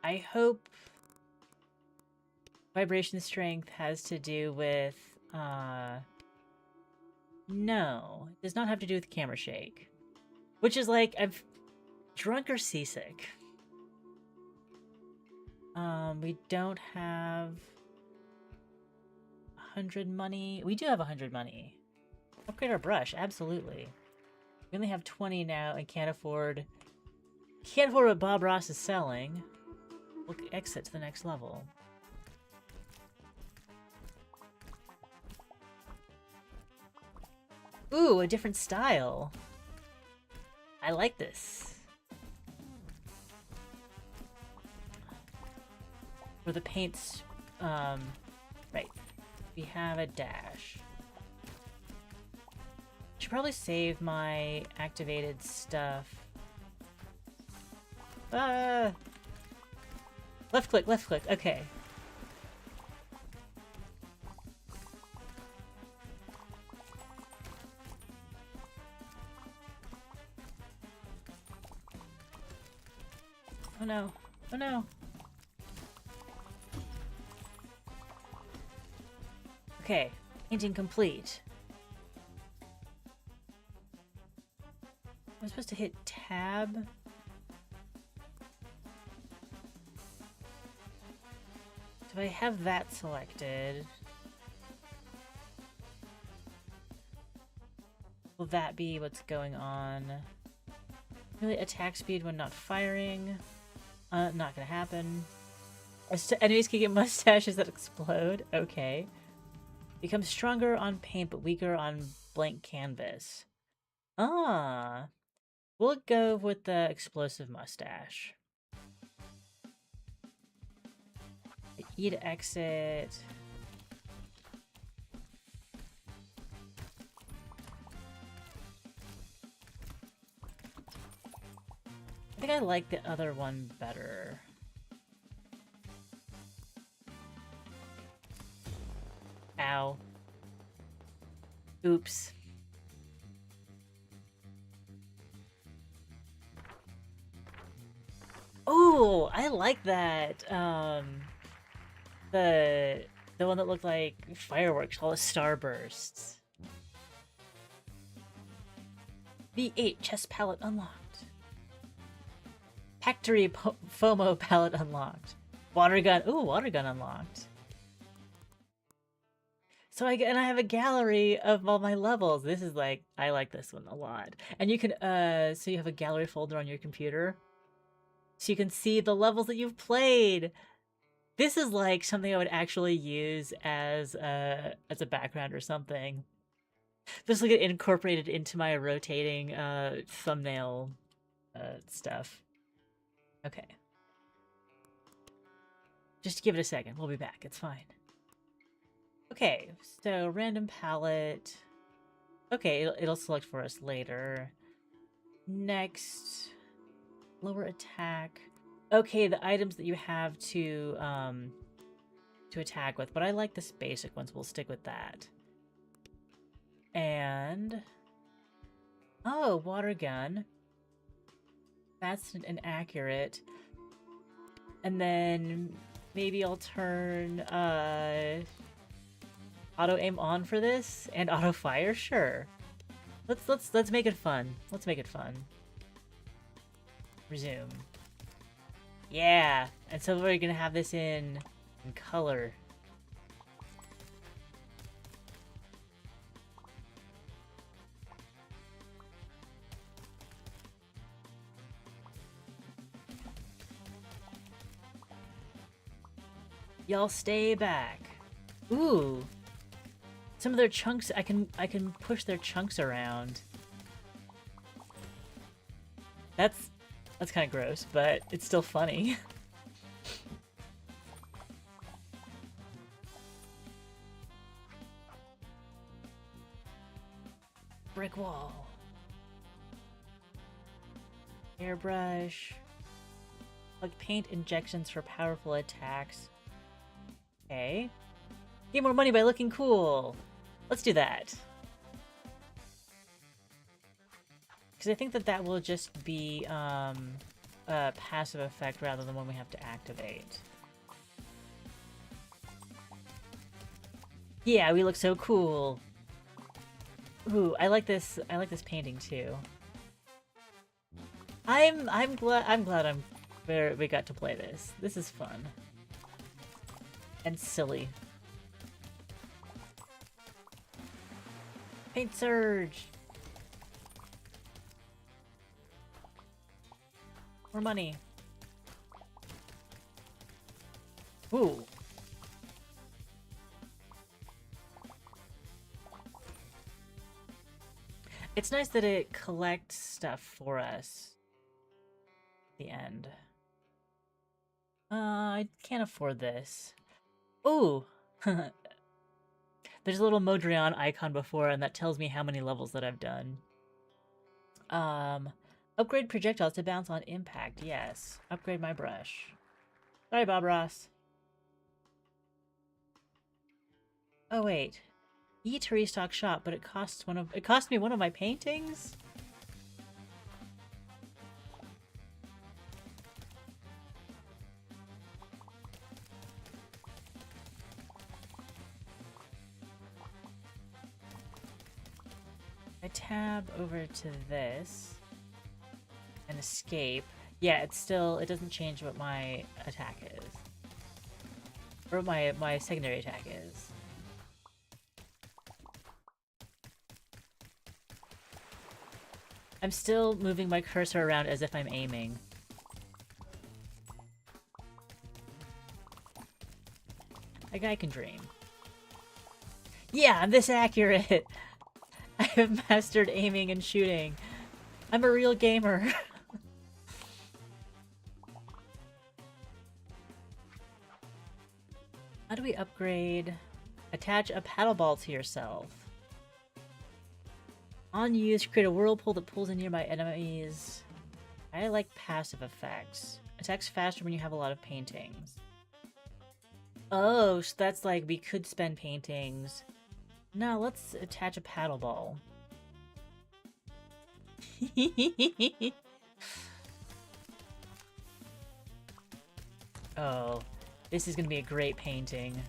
I hope vibration strength has to do with, no, it does not have to do with camera shake. Which is like, I've drunk or seasick. We don't have 100 money. We do have 100 money. Upgrade our brush, absolutely. We only have 20 now and can't afford what Bob Ross is selling. We'll exit to the next level. Ooh, a different style. I like this. For the paints, right. We have a dash. Should probably save my activated stuff. Left click, okay. Oh no, oh no. Okay, painting complete. I'm supposed to hit tab. Do I have that selected? Will that be what's going on? Really, attack speed when not firing. Not gonna happen. Enemies can get mustaches that explode. Okay. Become stronger on paint but weaker on blank canvas. Ah. We'll go with the explosive mustache. E to exit. I think I like the other one better. Ow. Oops. Oh, I like that. The one that looked like fireworks, all the starbursts. V8 chest palette unlocked. Factory FOMO palette unlocked. Water gun. Ooh, water gun unlocked. So I have a gallery of all my levels. This is like, I like this one a lot. And you can, so you have a gallery folder on your computer. So you can see the levels that you've played. This is like something I would actually use as a background or something. This will get incorporated into my rotating thumbnail stuff. Okay. Just give it a second. We'll be back. It's fine. Okay, so random palette. Okay, it'll select for us later. Next, lower attack. Okay, the items that you have to attack with, but I like this basic one, so we'll stick with that. And oh, water gun. That's an accurate. And then maybe I'll turn auto aim on for this and auto fire. Sure. Let's make it fun. Let's make it fun. Resume. Yeah, and so we're gonna have this in color. Y'all stay back. Ooh. Some of their chunks, I can push their chunks around. That's kind of gross, but it's still funny. Brick wall. Airbrush. Like paint injections for powerful attacks. Okay. Get more money by looking cool. Let's do that. Because I think that will just be a passive effect rather than one we have to activate. Yeah, we look so cool. Ooh, I like this painting too. I'm glad we got to play this. This is fun. And silly. Paint surge! More money. Ooh. It's nice that it collects stuff for us. At the end. I can't afford this. Ooh! There's a little Modrion icon before, and that tells me how many levels that I've done. Upgrade projectiles to bounce on impact. Yes. Upgrade my brush. Sorry, Bob Ross. Oh wait. E to restock shop, but it cost me one of my paintings? I tab over to this and escape. Yeah, it doesn't change what my attack is. Or my secondary attack is. I'm still moving my cursor around as if I'm aiming. A guy can dream. Yeah, I'm this accurate! I have mastered aiming and shooting. I'm a real gamer. How do we upgrade? Attach a paddle ball to yourself. On use, create a whirlpool that pulls in nearby enemies. I like passive effects. Attacks faster when you have a lot of paintings. Oh, so that's like we could spend paintings. No, let's attach a paddle ball. Oh, this is gonna be a great painting.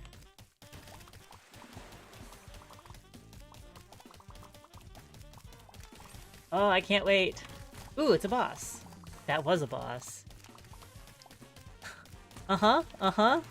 Oh, I can't wait. Ooh, it's a boss. That was a boss. Uh-huh, uh-huh.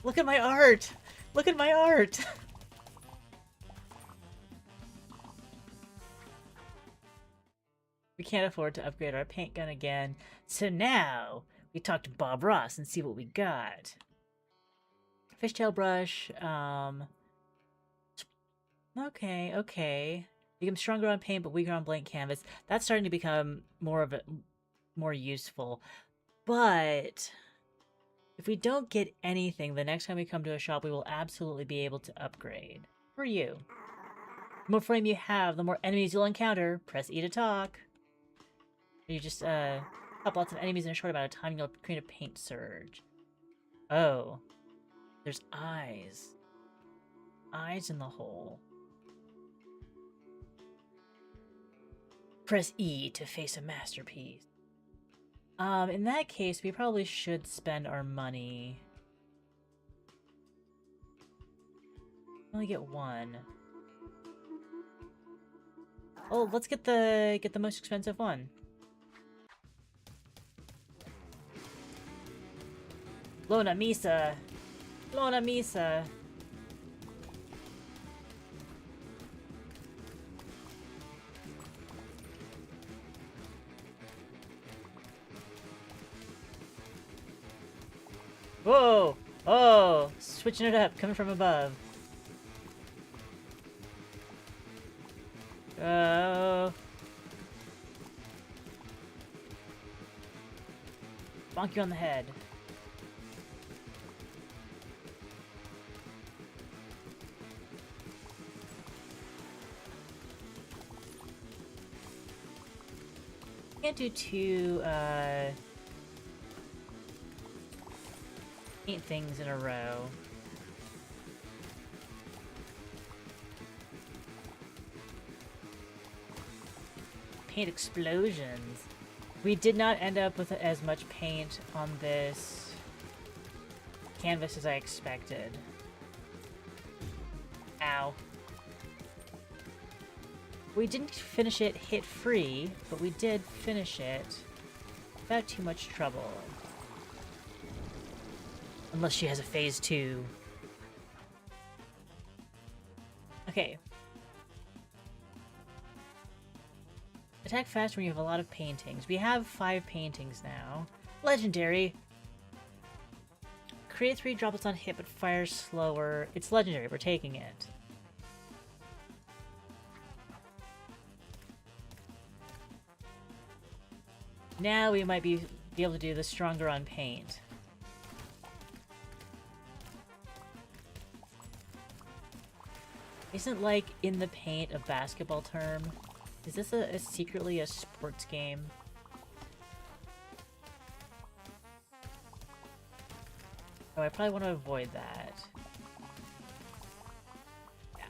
Look at my art! Look at my art! can't afford to upgrade our paint gun again. So now we talk to Bob Ross and see what we got. Fishtail brush. Okay, okay. Become stronger on paint, but weaker on blank canvas. That's starting to become more useful. But if we don't get anything, the next time we come to a shop, we will absolutely be able to upgrade. For you. The more flame you have, the more enemies you'll encounter. Press E to talk. You just, pop lots of enemies in a short amount of time, and you'll create a paint surge. Oh. There's eyes. Eyes in the hole. Press E to face a masterpiece. In that case, we probably should spend our money. Only get one. Oh, let's get the most expensive one. Lona Misa. Lona Misa. Whoa! Oh! Switching it up, coming from above. Oh. Bonk you on the head. Can't do two, paint things in a row. Paint explosions. We did not end up with as much paint on this canvas as I expected. Ow. We didn't finish it hit-free, but we did finish it without too much trouble. Unless she has a phase 2. Okay. Attack fast when you have a lot of paintings. We have 5 paintings now. Legendary. Create 3 droplets on hit, but fires slower. It's legendary. We're taking it. Now we might be able to do the stronger on paint. Isn't, like, in the paint a basketball term? Is this secretly a sports game? Oh, I probably want to avoid that. Yeah.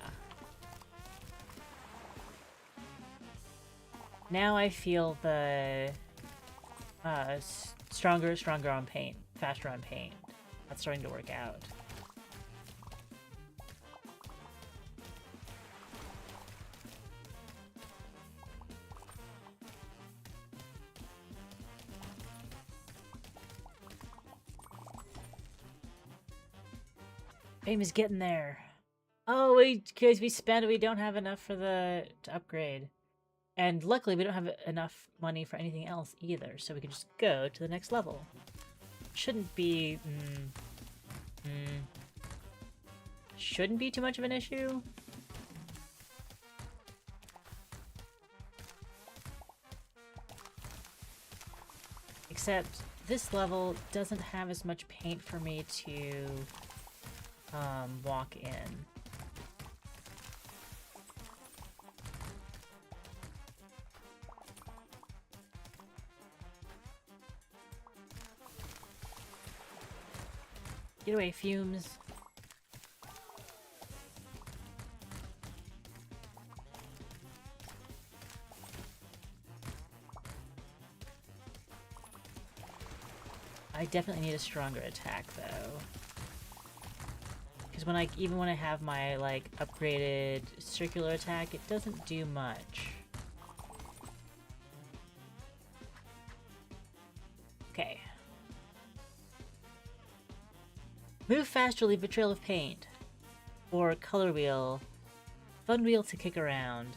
Now I feel the stronger on paint, faster on paint. That's starting to work out. Fame is getting there. Oh, because we spent it, we don't have enough for to upgrade. And luckily, we don't have enough money for anything else either, so we can just go to the next level. Shouldn't be... Shouldn't be too much of an issue. Except, this level doesn't have as much paint for me to walk in. Get away, fumes. I definitely need a stronger attack, though. Because even when I have my, like, upgraded circular attack, it doesn't do much. Okay. Move faster, leave a trail of paint. Or color wheel. Fun wheel to kick around.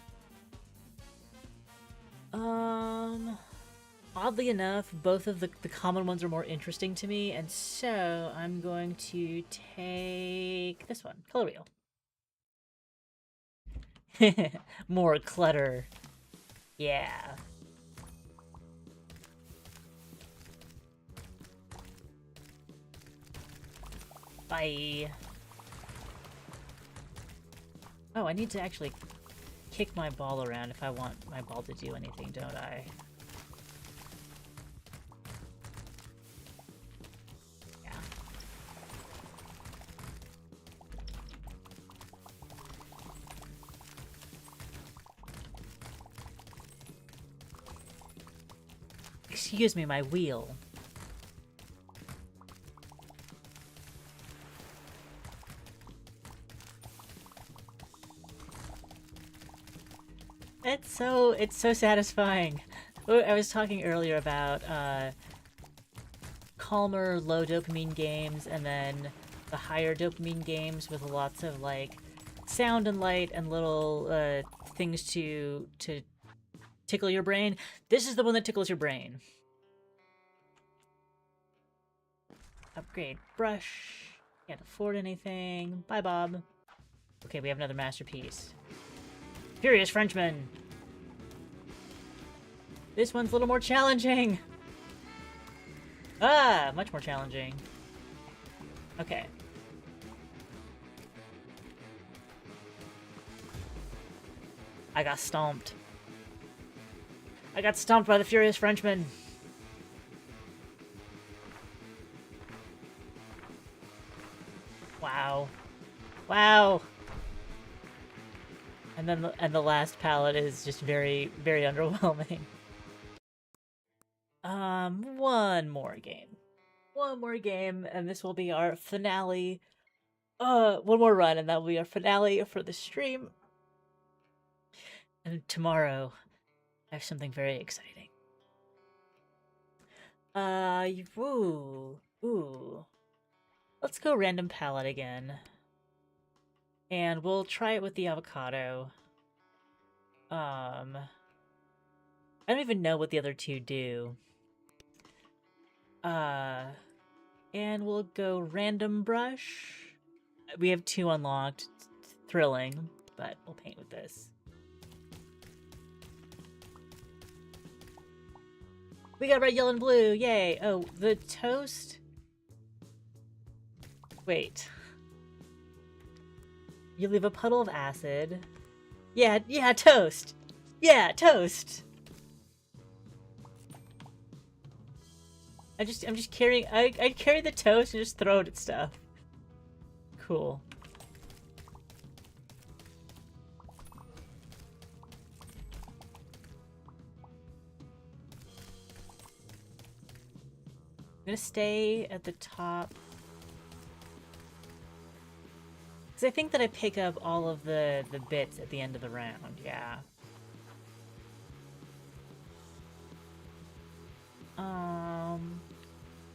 Oddly enough, both of the common ones are more interesting to me, and so I'm going to take this one, color wheel. More clutter. Yeah. Bye. Oh, I need to actually kick my ball around if I want my ball to do anything, don't I? Yeah. Excuse me, my wheel. It's so satisfying. I was talking earlier about calmer, low dopamine games, and then the higher dopamine games with lots of like sound and light and little things to tickle your brain. This is the one that tickles your brain. Upgrade brush. Can't afford anything. Bye, Bob. Okay, we have another masterpiece. Furious Frenchman. This one's a little more challenging. Ah, much more challenging. Okay. I got stomped. I got stomped by the Furious Frenchman. Wow. Wow. And then the last palette is just very, very underwhelming. One more game. One more game, and this will be our finale. One more run, and that will be our finale for the stream. And tomorrow, I have something very exciting. Ooh. Let's go random palette again. And we'll try it with the avocado. I don't even know what the other two do. And we'll go random brush. We have 2 unlocked. Thrilling, but we'll paint with this. We got red, yellow, and blue. Yay. Oh, the toast? Wait. You leave a puddle of acid. Yeah, toast. Yeah, toast. I'm just carrying. I carry the toast and just throw it at stuff. Cool. I'm gonna stay at the top. Because I think that I pick up all of the bits at the end of the round, yeah.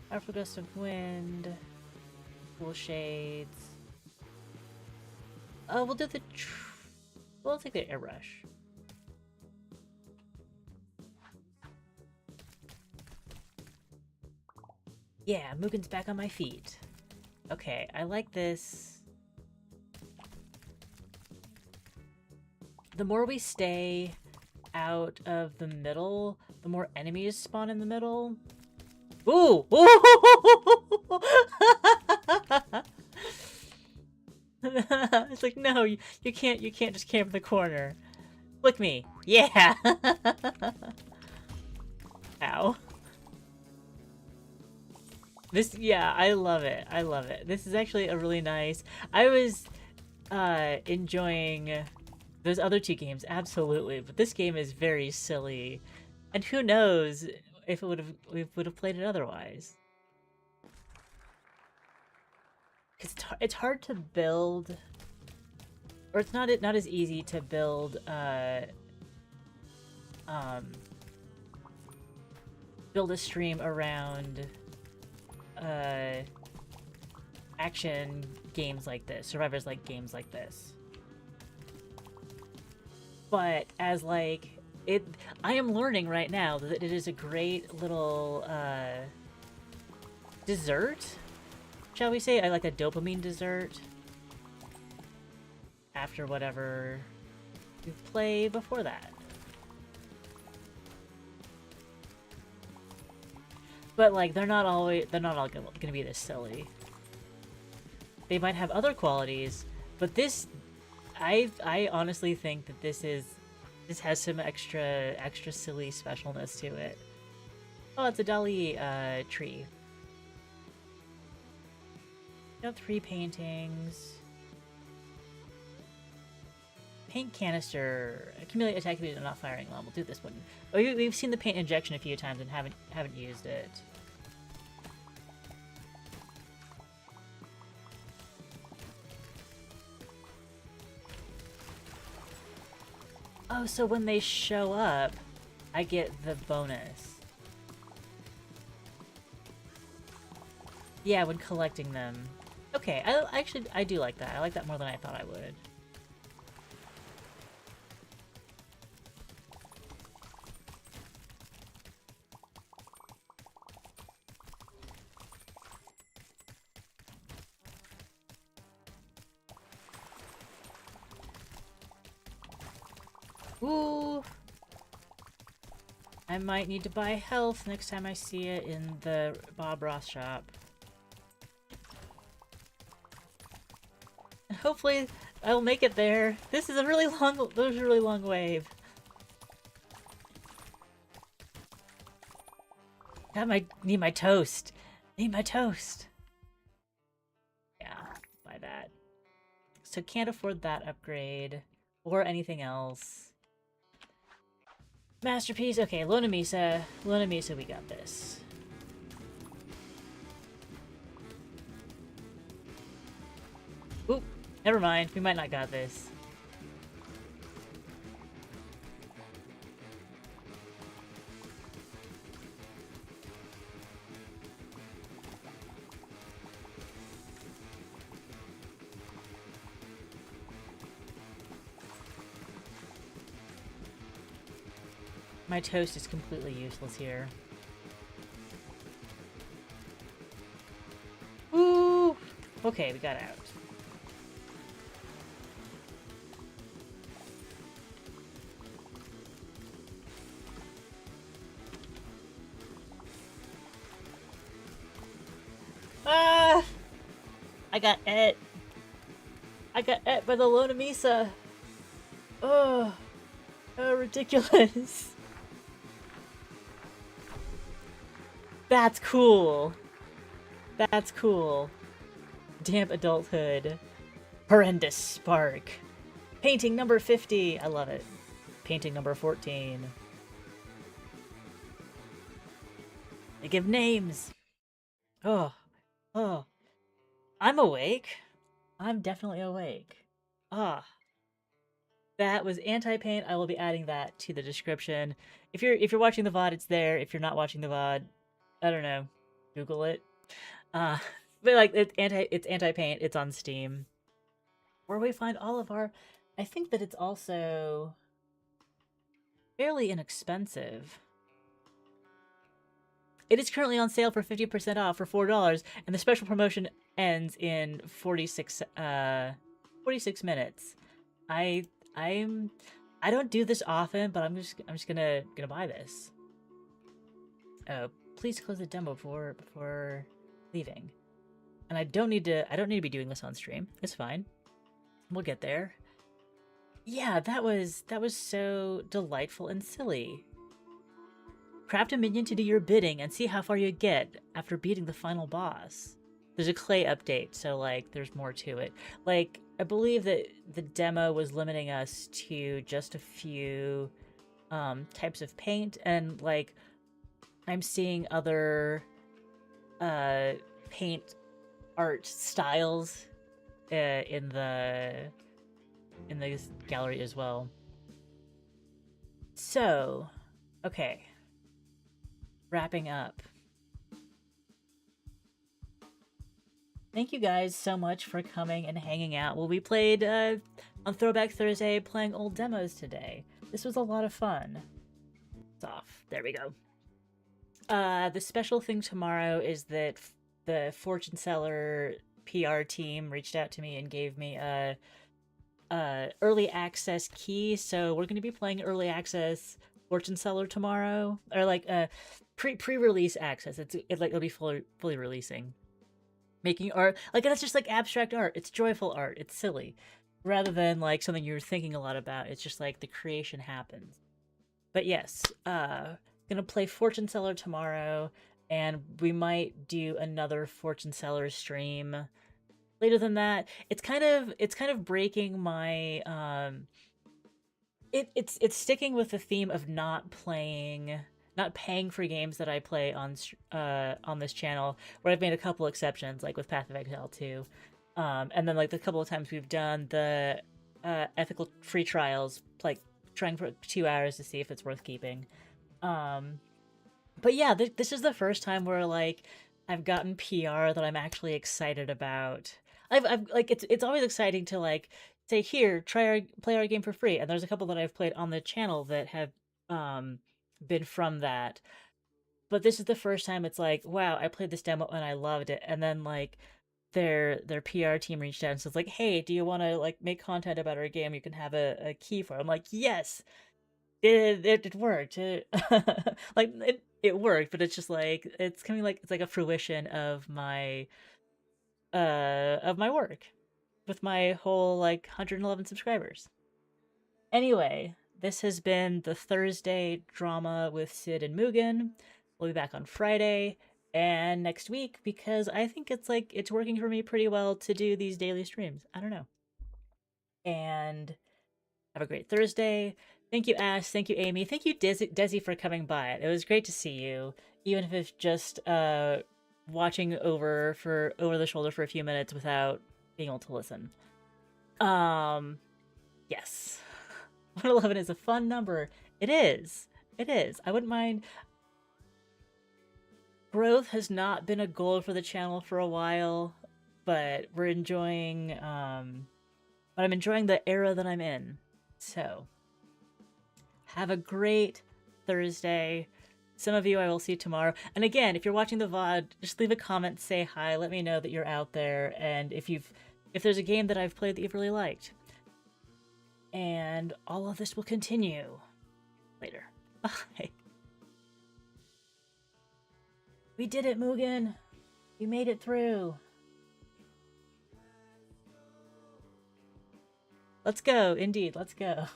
Powerful gust of wind. Cool shades. We'll do the... we'll take the airbrush. Yeah, Mugen's back on my feet. Okay, I like this. The more we stay out of the middle, the more enemies spawn in the middle. Ooh! It's like, no, you can't just camp in the corner. Flick me. Yeah! Ow. This, yeah, I love it. I love it. This is actually a really nice... I was enjoying those other 2 games, absolutely, but this game is very silly. And who knows if we would have played it otherwise. Cause it's hard to build, or it's not as easy to build build a stream around action games like this, survivors like games like this. But as like I am learning right now that it is a great little dessert, shall we say? I like a dopamine dessert after whatever you play before that. But like they're not all gonna be this silly. They might have other qualities, but this I honestly think that this has some extra silly specialness to it. Oh, it's a Dali tree. Got 3 paintings. Paint canister. Accumulate attack speed and not firing alarm. We'll do this one. Oh, we've seen the paint injection a few times and haven't used it. Oh, so when they show up, I get the bonus. Yeah, when collecting them. Okay, I do like that. I like that more than I thought I would. Ooh! I might need to buy health next time I see it in the Bob Ross shop. Hopefully, I'll make it there. This is a really long wave. Need my toast. Need my toast. Yeah, buy that. So can't afford that upgrade or anything else. Masterpiece. Okay, Lona Misa. Lona Misa, we got this. Oop. Never mind. We might not got this. My toast is completely useless here. Ooh! Okay, we got out. Ah! I got et. I got et by the Lona Misa. Oh, ridiculous. That's cool. That's cool. Damp adulthood. Horrendous spark. Painting number 50. I love it. Painting number 14. They give names. Oh. Oh. I'm awake. I'm definitely awake. Ah. That was Antipaint. I will be adding that to the description. If you're watching the VOD, it's there. If you're not watching the VOD, I don't know. Google it. But like it's Antipaint. It's on Steam. Where we find all of our. I think that it's also fairly inexpensive. It is currently on sale for 50% off for $4, and the special promotion ends in 46 minutes. I don't do this often, but I'm just gonna buy this. Oh, please close the demo before leaving. And I don't need to be doing this on stream. It's fine. We'll get there. Yeah, that was so delightful and silly. Craft a minion to do your bidding and see how far you get after beating the final boss. There's a clay update, so like there's more to it. Like I believe that the demo was limiting us to just a few types of paint, and like I'm seeing other paint art styles in the gallery as well. So, okay. Wrapping up. Thank you guys so much for coming and hanging out. Well, we played on Throwback Thursday, playing old demos today. This was a lot of fun. There we go. The special thing tomorrow is that the Fortune Seller PR team reached out to me and gave me a early access key. So we're going to be playing early access Fortune Seller tomorrow, or like pre-release access. It'll be fully releasing. Making art like that's just like abstract art. It's joyful art. It's silly, rather than like something you're thinking a lot about. It's just like the creation happens. But yes, gonna play Fortune Seller tomorrow, and we might do another Fortune Seller stream later than that. It's kind of breaking my it's sticking with the theme of not paying for games that I play on this channel, where I've made a couple exceptions, like with Path of Exile 2. And then like the couple of times we've done the ethical free trials, like trying for 2 hours to see if it's worth keeping. But yeah, this is the first time where like I've gotten PR that I'm actually excited about. I've like it's always exciting to like say here play our game for free, and there's a couple that I've played on the channel that have um been from that. But this is the first time it's like, wow, I played this demo and I loved it, and then like their PR team reached out and says like, hey, do you want to like make content about our game? You can have a key for it. I'm like, yes, it worked. Like it worked, but it's just like it's coming like it's like a fruition of my work with my whole like 111 subscribers. Anyway, this has been the Thursday drama with Sid and Mugen. We'll be back on Friday and next week because I think it's working for me pretty well to do these daily streams. I don't know. And have a great Thursday. Thank you, Ash. Thank you, Amy. Thank you, Desi, for coming by. It was great to see you, even if it's just watching over the shoulder for a few minutes without being able to listen. Yes. 111 is a fun number. It is. It is. I wouldn't mind. Growth has not been a goal for the channel for a while, but we're enjoying but I'm enjoying the era that I'm in. So, have a great Thursday. Some of you I will see tomorrow. And again, if you're watching the VOD, just leave a comment, say hi, let me know that you're out there, and if there's a game that I've played that you've really liked. And all of this will continue later. Bye. We did it, Mugen. We made it through. Let's go, indeed, let's go.